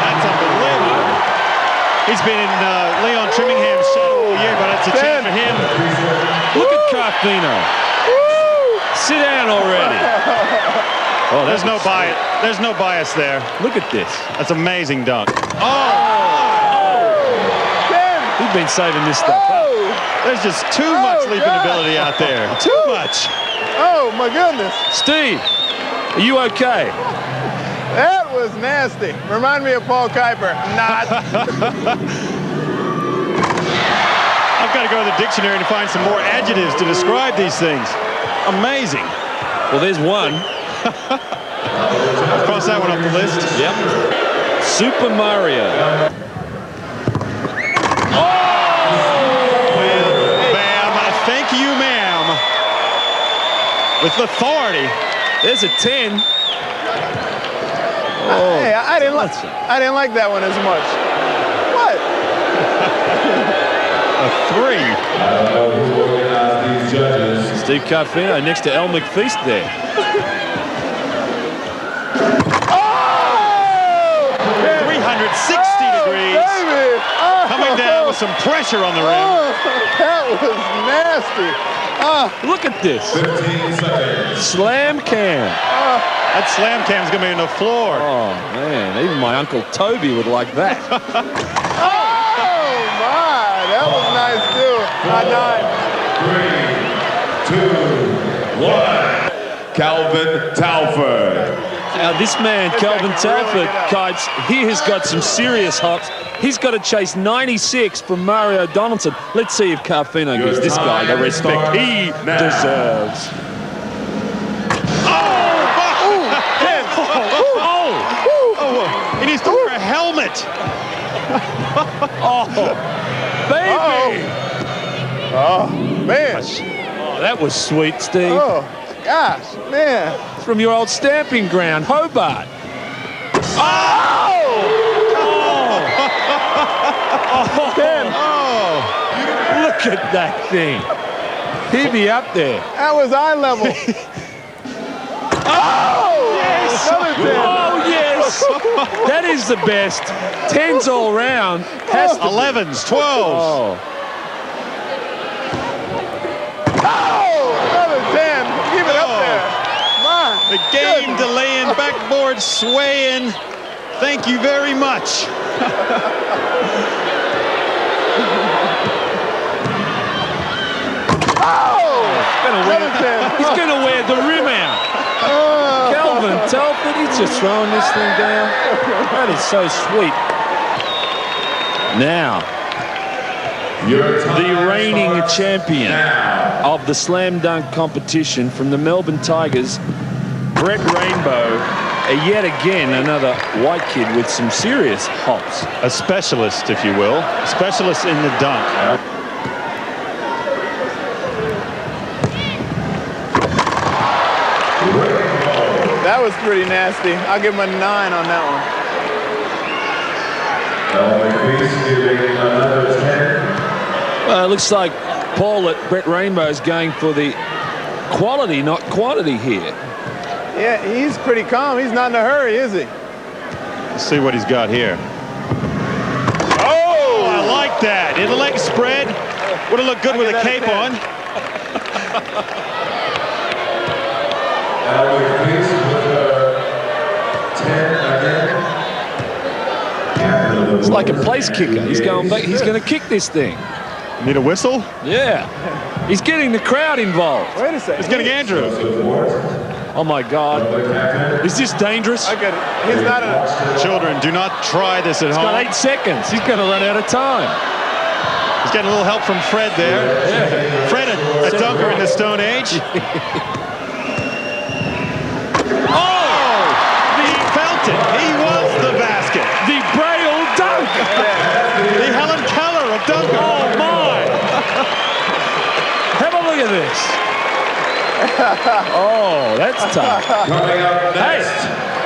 That's unbelievable. He's been in Leon Trimmingham's shadow all year, but it's a chance for him. Look at Carfino. Sit down already. Oh, there's no bias. There's no bias there. Look at this. That's amazing dunk. Oh! been saving this stuff. There's just too much leaping ability out there. Too much. Oh, my goodness. Steve, are you okay? That was nasty. Remind me of Paul Kuiper. Not. I've got to go to the dictionary to find some more adjectives to describe these things. Amazing. Well, there's one. Cross that one off the list. Yep. Super Mario. Thank you, ma'am. With authority. There's a 10. Hey, I didn't like that one as much. What? A 3. Steve Carfino next to El McFeast there. 360 degrees. Baby. Coming down with some pressure on the rim. That was nasty. Look at this. Slam cam. That slam cam's going to be on the floor. Oh, man. Even my Uncle Toby would like that. Oh, my. That was nice, too. High 3, 2, 1. Calvin Talford. Now, this man, Calvin Talford, Kites, he has got some serious hops. He's got to chase 96 from Mario Donaldson. Let's see if Carfino gives this guy the respect he deserves. He needs to wear a helmet. Oh, baby. Oh, man. Oh, that was sweet, Steve. Oh, gosh, man. From your old stamping ground, Hobart. Look at that thing. He'd be up there. That was eye level. Yes. Another 10. Oh, yes. That is the best. 10s all round. Has to 11s, 12s. Oh. Another 10. Keep it up there. My The game delaying, backboard swaying. Thank you very much. He's going to wear the rim out. Calvin Telford, he's just throwing this thing down. That is so sweet. Now, the reigning champion of the slam dunk competition from the Melbourne Tigers, Brett Rainbow, yet again another white kid with some serious hops. A specialist, if you will. A specialist in the dunk. That was pretty nasty. I'll give him a 9 on that one. It looks like Paul at Brett Rainbow is going for the quality, not quantity here. Yeah, he's pretty calm. He's not in a hurry, is he? Let's see what he's got here. Oh, I like that. In the leg spread. Would have looked good with a cape on. It's like a place kicker. He's going back. He's going to kick this thing. Need a whistle? Yeah. He's getting the crowd involved. Wait a second. He's getting Andrew. Oh, my God. Is this dangerous? I got it. He's not a... Children, do not try this at He's home. got 8 seconds. He's going to run out of time. He's getting a little help from Fred there. Yeah. Fred, a dunker in the Stone Age. He felt it. He was the basket. The Braille dunk. The Helen Keller of dunkers. Oh, my. Have a look at this. Oh, that's tough. Hey,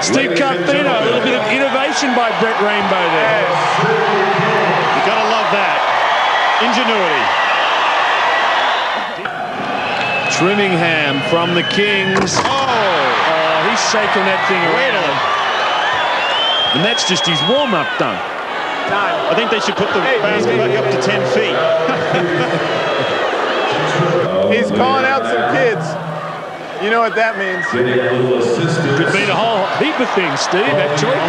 Steve Carfino, a little bit of innovation by Brett Rainbow there. You gotta love that. Ingenuity. Trimmingham from the Kings. Oh, he's shaking that thing around. And that's just his warm-up dunk. I think they should put the basket back up to 10 feet. He's calling out some kids. You know what that means. Could mean a whole heap of things, Steve, actually.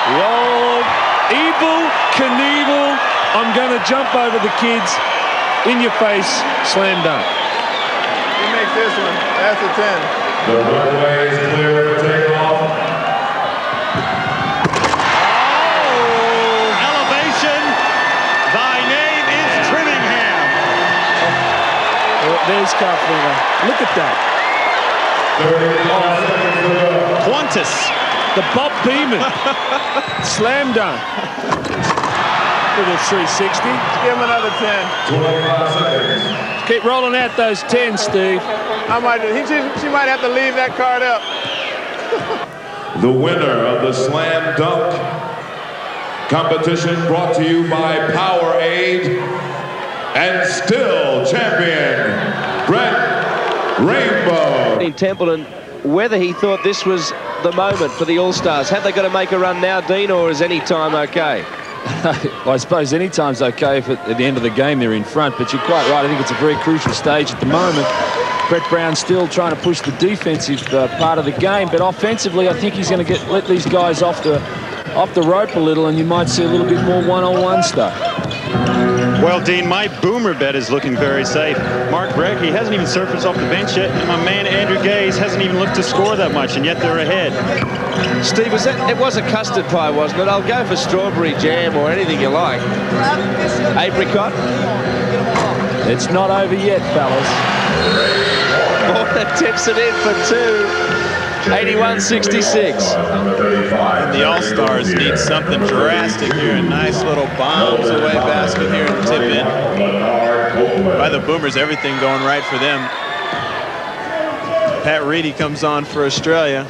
The old Evil Knievel. I'm going to jump over the kids. In your face, slam dunk. He makes this one. That's a 10. The runway is clear for takeoff. Oh, elevation. Thy name is Trimmingham. Well, there's Carpenter. Look at that. Qantas. The Bob Beeman. Slam dunk. Little 360. Give him another 10. 25 seconds. Keep rolling out those 10s, Steve. She might have to leave that card up. The winner of the slam dunk competition brought to you by Powerade and still champion, Brett Rainbow. In Templeton, whether he thought this was the moment for the All-Stars. Have they got to make a run now, Dean, or is any time okay? Well, I suppose any time's okay if at the end of the game they're in front, but you're quite right. I think it's a very crucial stage at the moment. Brett Brown's still trying to push the defensive part of the game, but offensively, I think he's going to let these guys off the rope a little, and you might see a little bit more one-on-one stuff. Well, Dean, my boomer bet is looking very safe. Mark Bradke hasn't even surfaced off the bench yet, and my man Andrew Gaze hasn't even looked to score that much, and yet they're ahead. Steve, it was a custard pie, wasn't it? I'll go for strawberry jam or anything you like. Apricot? It's not over yet, fellas. Warner tips it in for two. 81-66. And the All-Stars need something drastic here. A nice little bombs away basket here and tip in. By the Boomers, everything going right for them. Pat Reedy comes on for Australia.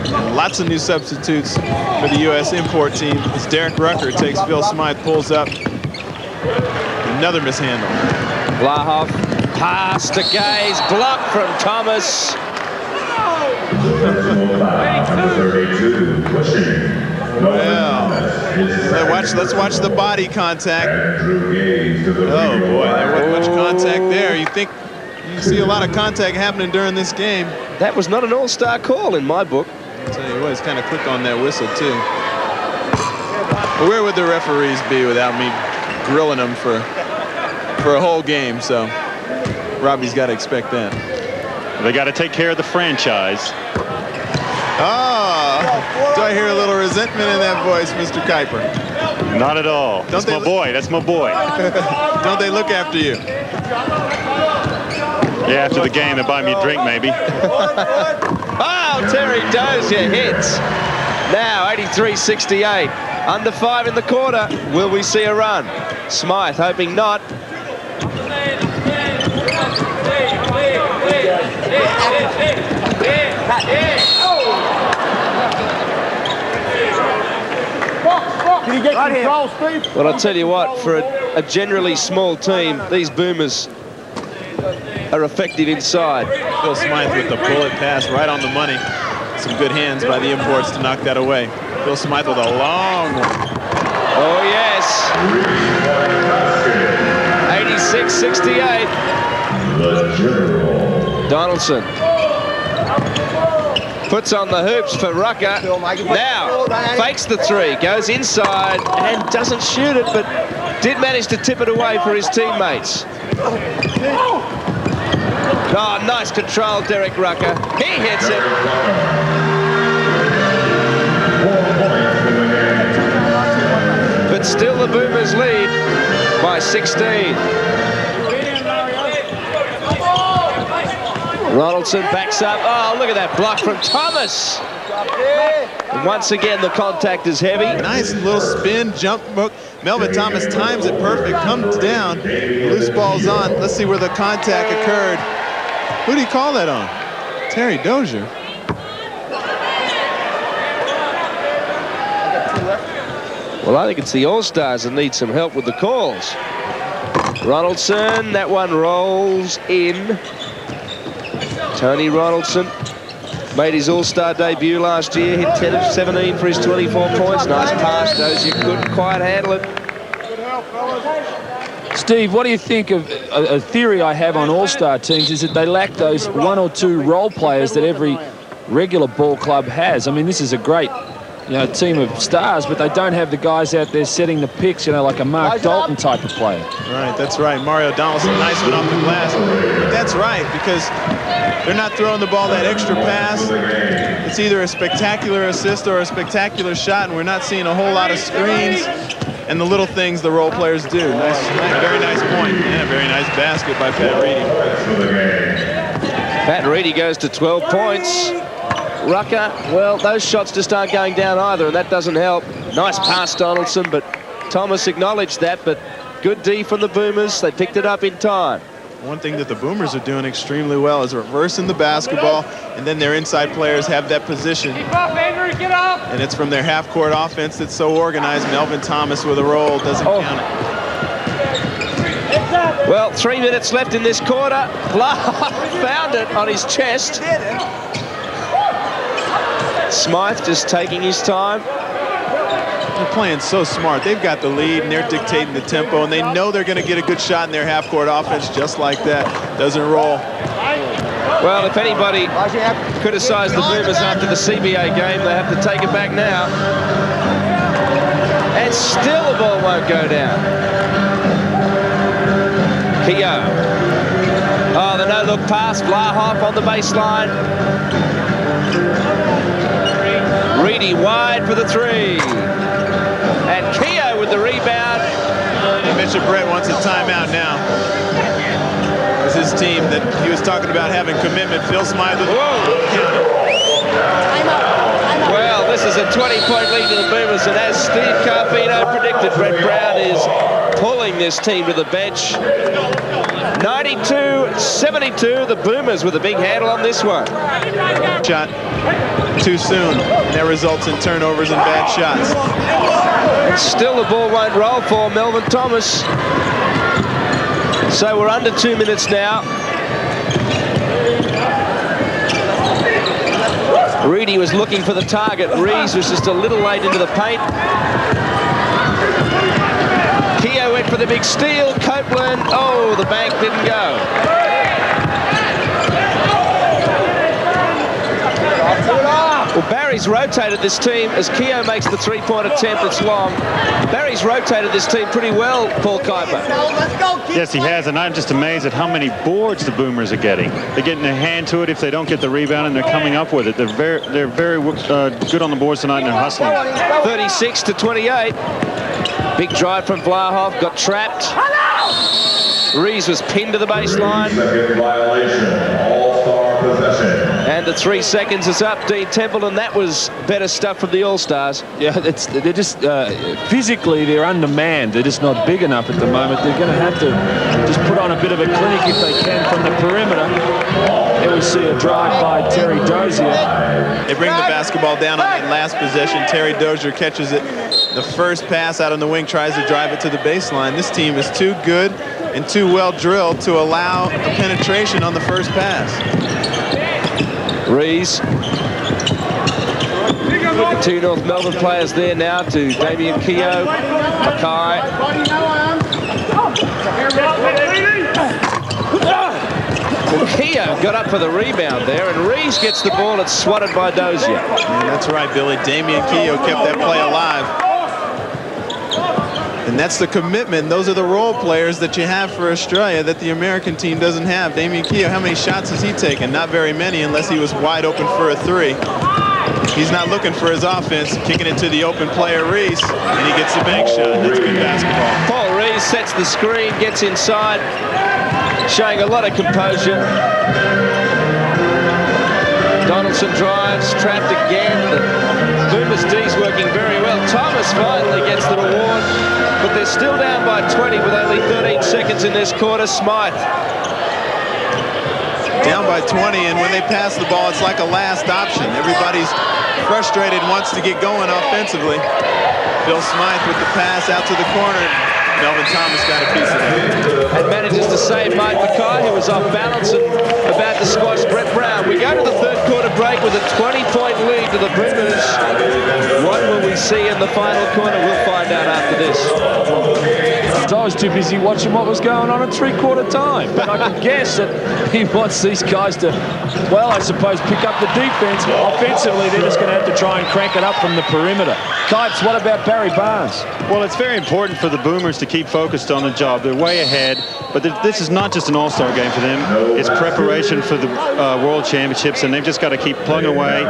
And lots of new substitutes for the U.S. import team. As Derek Rucker takes Phil Smythe, pulls up. Another mishandle. Blahoff, pass to Gaze, blocked from Thomas. Well, let's watch the body contact. Oh boy, there wasn't much contact there. You think you see a lot of contact happening during this game. That was not an all-star call in my book. I'll tell you what, he's kind of quick on that whistle too. But where would the referees be without me grilling them for a whole game? So Robbie's got to expect that. They got to take care of the franchise. Oh, do I hear a little resentment in that voice, Mr. Kuiper? Not at all. That's my boy. That's my boy. Don't they look after you? Yeah, after the game, they buy me a drink, maybe. Oh, Terry Dozier hits. Now 83-68. Under 5 in the quarter. Will we see a run? Smythe hoping not. Can you get control, Steve? Well, I'll tell you what, for a generally small team, these Boomers are effective inside. Phil Smythe with the bullet pass right on the money. Some good hands by the imports to knock that away. Phil Smythe with a long one. Oh, yes. 86-68. Donaldson puts on the hoops for Rucker. Now fakes the three, goes inside and doesn't shoot it, but did manage to tip it away for his teammates. Oh, nice control, Derek Rucker. He hits it. But still the Boomers lead by 16. Ronaldson backs up. Oh, look at that block from Thomas. And once again, the contact is heavy. Nice little spin, jump hook. Melvin Thomas times it perfect, comes down, loose ball's on. Let's see where the contact occurred. Who did he call that on? Terry Dozier. Well, I think it's the All-Stars that need some help with the calls. Ronaldson, that one rolls in. Tony Ronaldson made his All-Star debut last year, hit 10 of 17 for his 24 points. Nice pass, Dozier couldn't quite handle it. Steve, what do you think of a theory I have on All-Star teams is that they lack those one or two role players that every regular ball club has. I mean, this is a great team of stars, but they don't have the guys out there setting the picks, like a Mark Dalton type of player. Right, that's right. Mario Donaldson, nice one off the glass. But that's right, because they're not throwing the ball that extra pass. It's either a spectacular assist or a spectacular shot, and we're not seeing a whole lot of screens and the little things the role players do. Very nice point, and a very nice basket by Pat Reedy. Pat Reedy goes to 12 points. Rucker, well, those shots just aren't going down either, and that doesn't help. Nice pass, Donaldson, but Thomas acknowledged that, but good D from the Boomers. They picked it up in time. One thing that the Boomers are doing extremely well is reversing the basketball, and then their inside players have that position. And it's from their half-court offense that's so organized. Melvin Thomas with a roll doesn't count it. Well, 3 minutes left in this quarter. Found it on his chest. Smythe just taking his time. They're playing so smart. They've got the lead, and they're dictating the tempo, and they know they're going to get a good shot in their half-court offense just like that. Doesn't roll. Well, if anybody criticised the Boomers after the CBA game, they have to take it back now. And still the ball won't go down. Keogh. Oh, the no-look pass. Vlahoff on the baseline. Reedy wide for the three. And Keogh with the rebound. Bishop Brett wants a timeout now. It's his team that he was talking about having commitment. Phil Smythe with Well, this is a 20-point lead to the Boomers, and as Steve Carpino predicted, Brett Brown is pulling this team to the bench. 92-72, the Boomers with a big handle on this one. Shot too soon, and that results in turnovers and bad shots. Still the ball won't roll for Melvin Thomas. So we're under 2 minutes now. Reedy was looking for the target. Rees was just a little late into the paint. Keogh went for the big steal. Copeland, oh, the bank didn't go. Well, Barry's rotated this team as Keogh makes the three-point attempt. It's long. Barry's rotated this team pretty well, Paul Kuiper. Yes, he has, and I'm just amazed at how many boards the Boomers are getting. They're getting their hand to it if they don't get the rebound, and they're coming up with it. They're very good on the boards tonight, and they're hustling. 36-28. Big drive from Vlahoff, got trapped. Rees was pinned to the baseline. Second violation, all-star possession. And the 3 seconds is up. Dean Templeton, that was better stuff from the All-Stars. Yeah, they're just physically they're undermanned. They're just not big enough at the moment. They're going to have to just put on a bit of a clinic if they can from the perimeter. Here we see a drive by Terry Dozier. They bring the basketball down on that last possession. Terry Dozier catches it. The first pass out on the wing, tries to drive it to the baseline. This team is too good and too well drilled to allow a penetration on the first pass. Rees. The two North Melbourne players there now to Damien Keogh, Mackay. Well, Keogh got up for the rebound there, and Rees gets the ball. It's swatted by Dozier. Yeah, that's right, Billy. Damien Keogh kept that play alive. And that's the commitment. Those are the role players that you have for Australia that the American team doesn't have. Damien Keogh, how many shots has he taken? Not very many, unless he was wide open for a three. He's not looking for his offense, kicking it to the open player, Rees, and he gets the bank shot. That's good basketball. Paul Rees sets the screen, gets inside, showing a lot of composure. Donaldson drives, trapped again. The Boomers D's working very well. Thomas finally gets the reward, but they're still down by 20 with only 13 seconds in this quarter. Smythe. Down by 20, and when they pass the ball, it's like a last option. Everybody's frustrated, wants to get going offensively. Phil Smythe with the pass out to the corner. Melvin Thomas got a piece of it. And manages to to save Mike Mackay, who was off balance and about to squash Brett Brown. We go to the third quarter break with a 20-point lead to the Boomers. What will we see in the final quarter? We'll find out after this. I was too busy watching what was going on at three-quarter time. But I can guess that he wants these guys to, well, I suppose, pick up the defense. Offensively, they're just going to have to try and crank it up from the perimeter. Kipes, what about Barry Barnes? Well, it's very important for the Boomers to keep focused on the job. They're way ahead, but this is not just an all-star game for them. It's preparation for the World Championships, and they've just got to keep plugging away,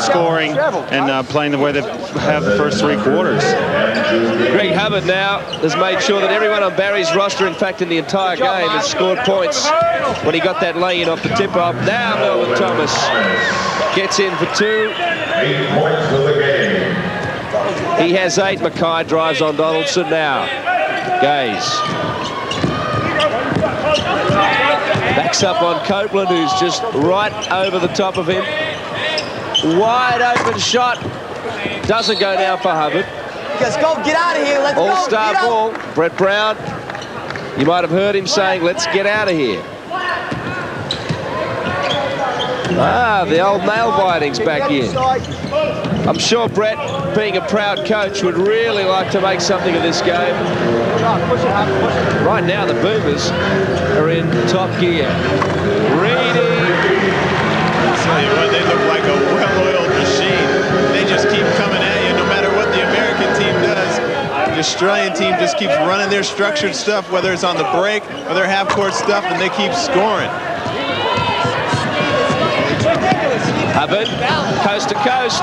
scoring, and playing the way they have the first three quarters. Greg Hubbard now has made sure that everyone on Barry's roster, in fact in the entire game, has scored points when he got that lay-in off the tip-off. Now Melvin Thomas gets in for 2. 8 points for the game. He has 8. Mackay drives on Donaldson now. Gaze. Backs up on Copeland, who's just right over the top of him. Wide open shot. Doesn't go down for Hubbard. Let's go, get out of here, let's go. All-star ball. Brett Brown, you might have heard him saying, let's get out of here. Ah, the old nail biting's back in. I'm sure Brett, being a proud coach, would really like to make something of this game. Right now, the Boomers are in top gear. Reedy. I'll tell you what, they look like a well-oiled machine. They just keep coming at you no matter what the American team does. The Australian team just keeps running their structured stuff, whether it's on the break or their half-court stuff, and they keep scoring. Hubbard, coast to coast.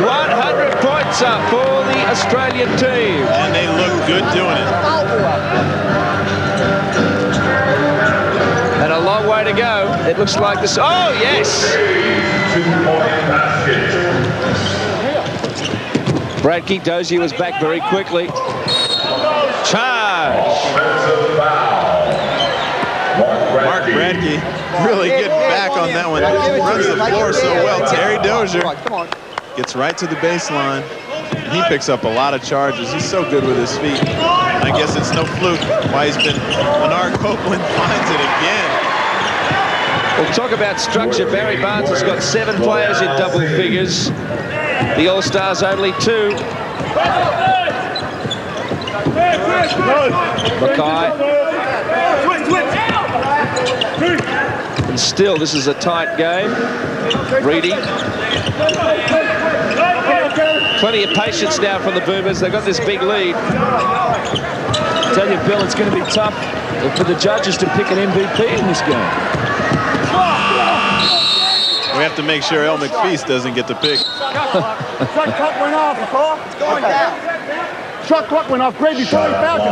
100 points up for the Australian team. And they look good doing it. And a long way to go. It looks like this. Oh, yes! 2-point basket. Bradkey, Dozier was back very quickly. Charge! Offensive foul. Mark Bradkey really getting back on that one. Runs the floor so well. Terry Dozier gets right to the baseline. And he picks up a lot of charges. He's so good with his feet. I guess it's no fluke why he's been. Bernard Copeland finds it again. We'll talk about structure. Barry Barnes has got 7 players in double figures. The All-Stars only 2. Mackay. And still, this is a tight game. Reedy. Plenty of patience now from the Boomers. They've got this big lead. I tell you, Bill, it's going to be tough for the judges to pick an MVP in this game. We have to make sure El McFeast doesn't get the pick. Shot clock went off, Paul. It's going down. Shot clock went off. Great before he fouled you.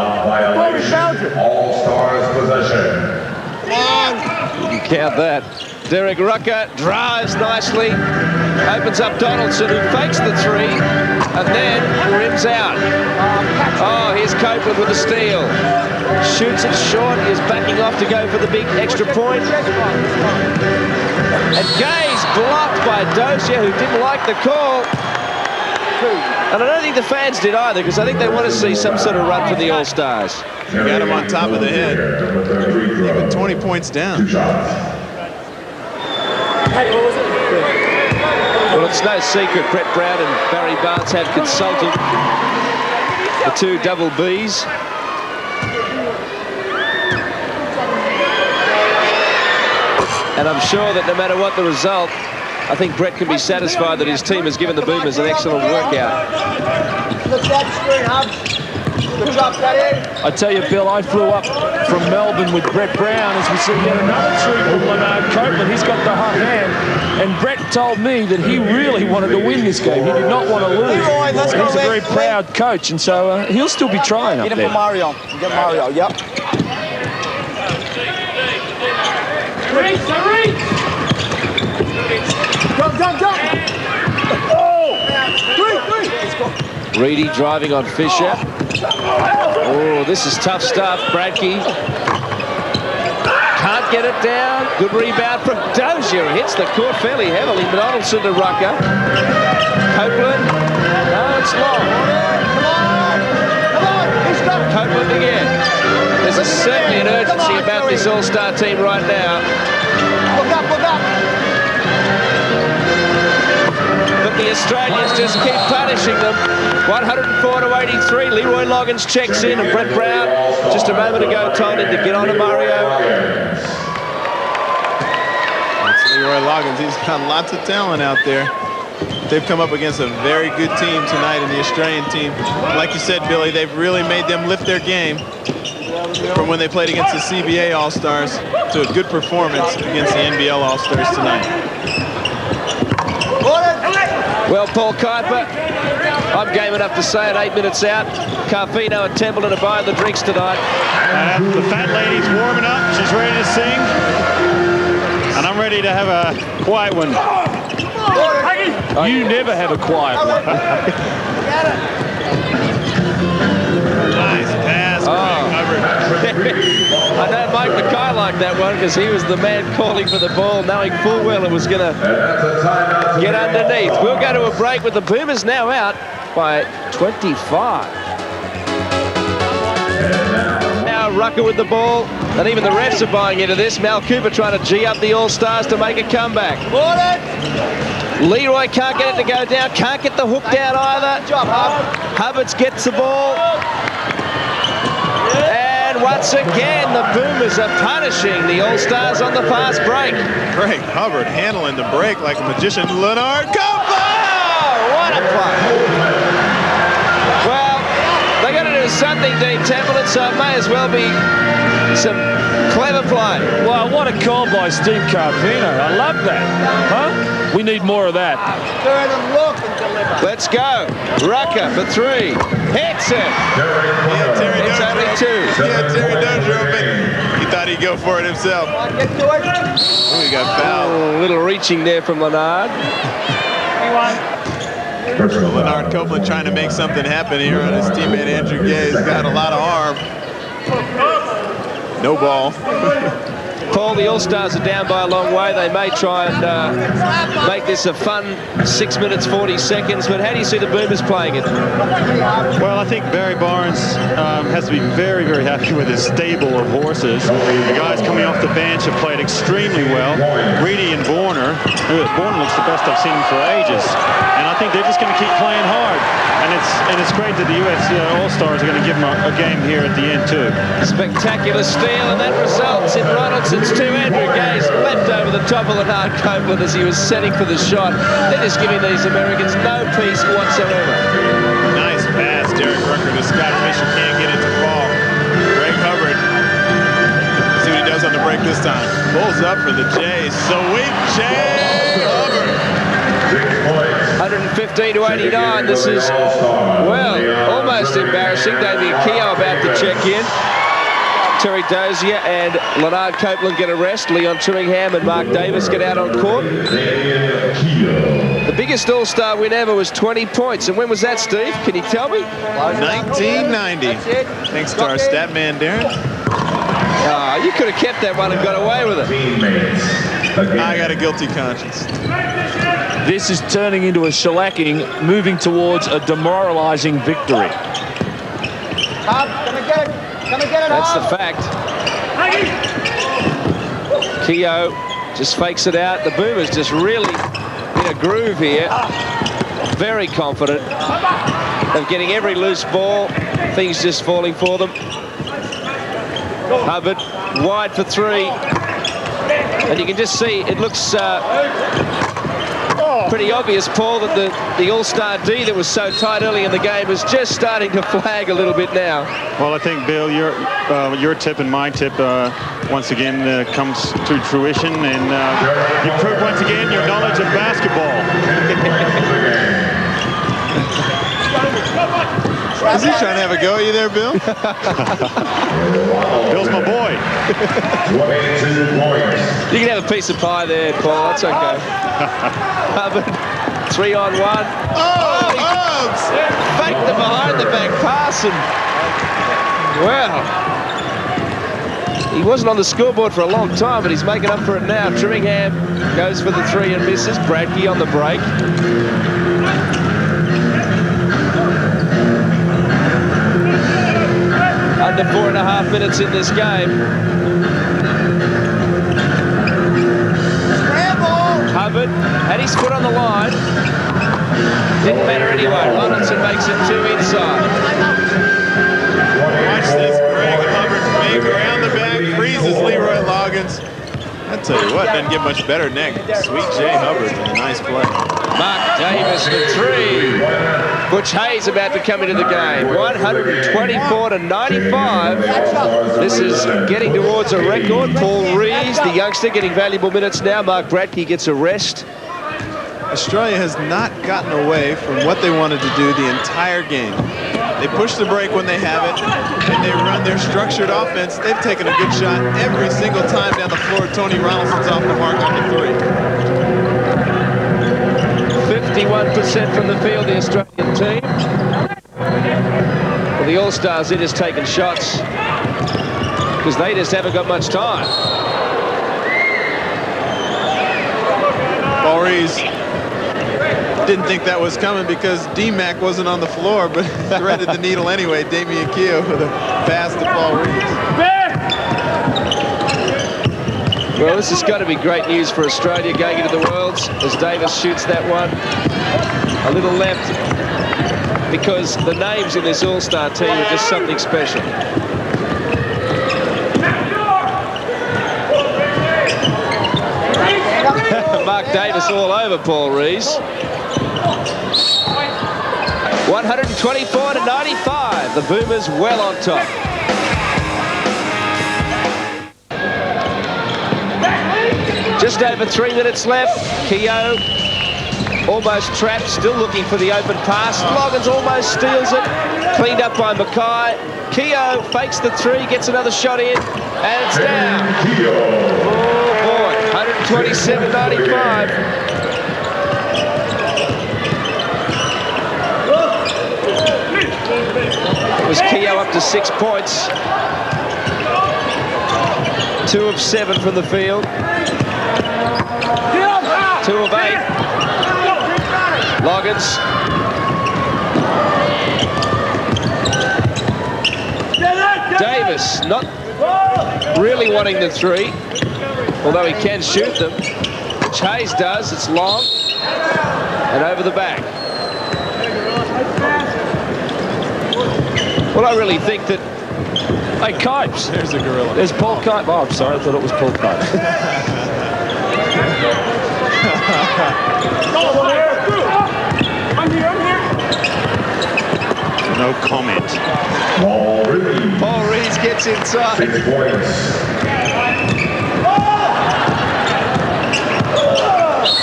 Before he fouled you. All-Stars possession. You can count that. Derek Rucker drives nicely. Opens up Donaldson, who fakes the 3 and then rims out. Oh, here's Copeland with the steal. Shoots it short. Is backing off to go for the big extra point. And Gay's blocked by Dozier, who didn't like the call. And I don't think the fans did either, because I think they want to see some sort of run from the All-Stars. Got him on top of the head. Even 20 points down. 2 shots. Well, it's no secret Brett Brown and Barry Barnes have consulted the 2 double Bs. And I'm sure that no matter what the result, I think Brett can be satisfied that his team has given the Boomers an excellent workout. Look at that screen, Hobbs. Good job, that in. I tell you, Bill, I flew up from Melbourne with Brett Brown as we see yet another true from Leonard Copeland. He's got the hot hand. And Brett told me that he really wanted to win this game. He did not want to lose. Let's And go, he's a very Vic. proud coach, and so he'll still be trying up Get him there. for Mario. Get Mario, yep. Jump. Oh! 3. Reedy driving on Fisher. Oh, this is tough stuff. Bradkey can't get it down. Good rebound from Dozier. Hits the court fairly heavily. Donaldson to Rucker. Copeland. No, it's long. Come on. He's got it. Copeland again. There's a about this All-Star team right now. Look up, look up. But the Australians just keep punishing them. 104 to 83. Leroy Loggins checks in, and Brett Brown, just a moment ago, told him to get on to Mario. It's Leroy Loggins. He's got lots of talent out there. They've come up against a very good team tonight in the Australian team. Like you said, Billy, they've really made them lift their game from when they played against the CBA All-Stars to a good performance against the NBL All-Stars tonight. Well, Paul Kuiper, I'm game enough to say it, 8 minutes out. Carfino and Templeton are buying the drinks tonight. The fat lady's warming up. She's ready to sing. And I'm ready to have a quiet one. You never have a quiet one. Nice pass, Hubbard. I know Mike Mackay liked that one because he was the man calling for the ball, knowing full well it was going to get underneath. We'll go to a break with the Boomers now out by 25. Now Rucker with the ball, and even the refs are buying into this. Mal Cooper trying to G up the All-Stars to make a comeback. Leroy can't get it to go down, can't get the hook down either. Good job, Hubbard gets the ball. And once again, the Boomers are punishing the All-Stars on the fast break. Greg Hubbard handling the break like a magician. Leonard Oh, what a play. Well, they got to do something, Dean Templeton, so it may as well be some clever play. Well, what a call by Steve Carfino. I love that. Huh? We need more of that. Turn and look and deliver. Let's go. Rucker for 3. Hits it. It's only 2. Yeah, Terry Dozier open. He thought he'd go for it himself. Get to it. Oh, he got fouled. A little reaching there from Leonard. Leonard Copeland trying to make something happen here on his teammate Andrew Gay. He's got a lot of arm. No ball. Paul, the All-Stars are down by a long way. They may try and make this a fun 6 minutes, 40 seconds. But how do you see the Boomers playing it? Well, I think Barry Barnes has to be very, very happy with his stable of horses. The guys coming off the bench have played extremely well. Reedy and Borner. Borner looks the best I've seen him for ages. And I think they're just going to keep playing hard. And it's great that the US All-Stars are going to give them a game here at the end, too. Spectacular steal, and that results in Ronaldson's 2. Andrew Gay's leapt over the top of Leonard Copeland as he was setting for the shot. They're just giving these Americans no peace whatsoever. Nice pass, Derek Rucker to Scott Fisher. Can't get it to fall. Greg Hubbard. See what he does on the break this time. Pulls up for the Jays. Sweet Jay Hubbard. 115 to 89. This is, well, almost embarrassing. Damien Keogh about to check in. Terry Dozier and Leonard Copeland get a rest. Leon Trimmingham and Mark Davis get out on court. The biggest All-Star win ever was 20 points. And when was that, Steve? Can you tell me? 1990. Thanks to our stat man, Darren. You could have kept that one and got away with it. I got a guilty conscience. This is turning into a shellacking, moving towards a demoralizing victory. Come and get it. Come and get it. That's the fact. Keogh just fakes it out. The Boomers just really in a groove here. Very confident of getting every loose ball. Things just falling for them. Hubbard wide for 3. And you can just see it looks pretty obvious, Paul, that the All-Star D that was so tight early in the game is just starting to flag a little bit now. Well, I think, Bill, your tip and my tip once again comes to fruition, and you prove once again your knowledge of basketball. Is he trying to have a go at you there, Bill? Bill's my boy. 22 points. You can have a piece of pie there, Paul. That's okay. Hubbard, 3-on-1. Oh, he faked the behind the back pass, and wow. He wasn't on the scoreboard for a long time, but he's making up for it now. Trimmingham goes for the 3 and misses. Bradke on the break. the 4.5 minutes in this game. Hubbard had his foot on the line. Didn't matter anyway. Ronaldson makes it 2 inside. Watch this. Greg Hubbard fake around the back, freezes Leroy Loggins. I tell you what, doesn't get much better neck. Sweet J. Hubbard with a nice play. Mark Davis for 3. Butch Hayes about to come into the game. 124 to 95. This is getting towards a record. Paul Rees, the youngster, getting valuable minutes now. Mark Bradtke gets a rest. Australia has not gotten away from what they wanted to do the entire game. They push the break when they have it, and they run their structured offense. They've taken a good shot every single time down the floor. Tony Ronaldson's off the mark on the 3. 51% from the field, the Australian team. Well, the All-Stars, they're just taking shots because they just haven't got much time. Paul Rees didn't think that was coming because D-Mac wasn't on the floor, but threaded the needle anyway. Damian Keogh with a pass to Paul Rees. Well, this has got to be great news for Australia going into the Worlds as Davis shoots that one. A little left because the names in this All-Star team are just something special. Mark Davis all over Paul Rees. 124 to 95. The Boomers well on top. Just over 3 minutes left. Keogh almost trapped, still looking for the open pass. Loggins almost steals it. Cleaned up by Mackay. Keogh fakes the 3, gets another shot in, and it's down. Oh boy, 127-95. It was Keogh up to 6 points. 2 of 7 from the field. 2 of 8. Loggins. Davis not really wanting the 3, although he can shoot them. Hayes does. It's long and over the back. Well, I really think that... Hey, Kipes. There's a gorilla. There's Paul Kipes. Oh, I'm sorry. I thought it was Paul Kipes. No comment. Paul Rees gets inside. 6 points.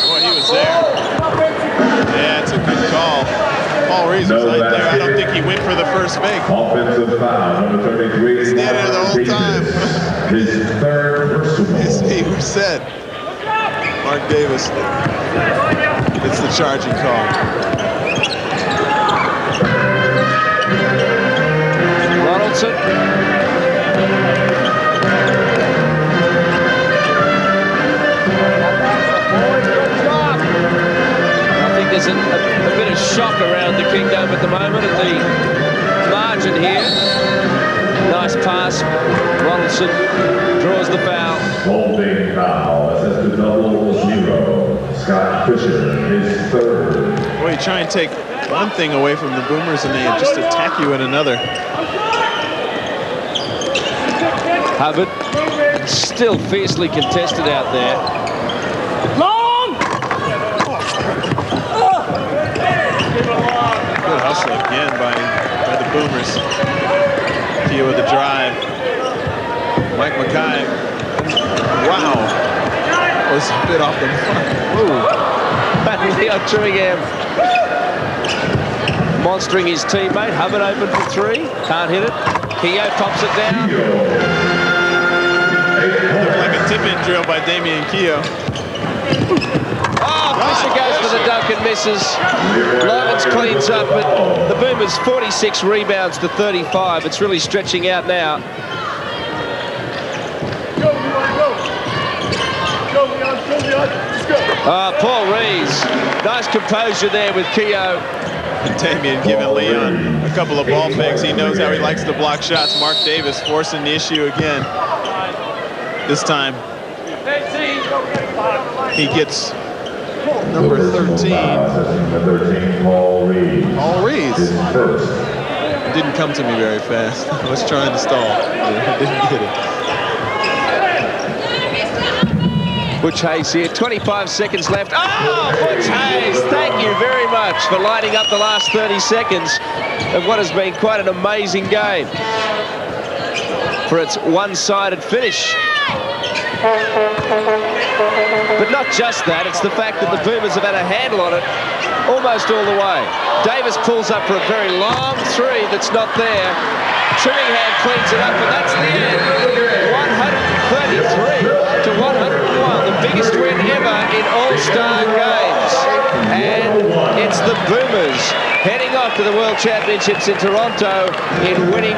Boy, he was there. Yeah, it's a good call. Paul Rees was right there. I don't think he went for the first fake. Offensive foul, number 33. He's standing there the whole time. His 3rd personal. His feet were set. Mark Davis gets the charging call. Ronaldson. I think there's a bit of shock around the kingdom at the moment at the margin here. Nice pass. Ronaldson draws the foul. Holding foul. Assisted double 0. Scott Fisher, his 3rd. Boy, you try and take one thing away from the Boomers and they just attack you in another. Hubbard still fiercely contested out there. Good hustle again by the Boomers. Keogh with the drive. Mike Mackay. Wow. That was a bit off the mark. Leo Tringham monstering his teammate. Hubbard open for 3. Can't hit it. Keogh pops it down. Looked like a tip-in drill by Damian Keogh. Oh, Fisher goes for the dunk and misses. Loggins cleans up, but the Boomers 46 rebounds to 35. It's really stretching out now. Paul Rees, nice composure there with Keogh. Damien giving Leon a couple of ball fakes. He knows how he likes to block shots. Mark Davis forcing the issue again. This time, he gets number 13. Paul Reeves. Didn't come to me very fast. I was trying to stall. I didn't get it. Butch Hayes here, 25 seconds left. Oh, Butch Hayes, thank you very much for lighting up the last 30 seconds of what has been quite an amazing game for its one-sided finish. But not just that, it's the fact that the Boomers have had a handle on it almost all the way. Davis pulls up for a very long three that's not there. Trimmingham cleans it up, and that's the end. 133 to 101, the biggest win ever in All-Star games. And it's the Boomers heading off to the World Championships in Toronto in winning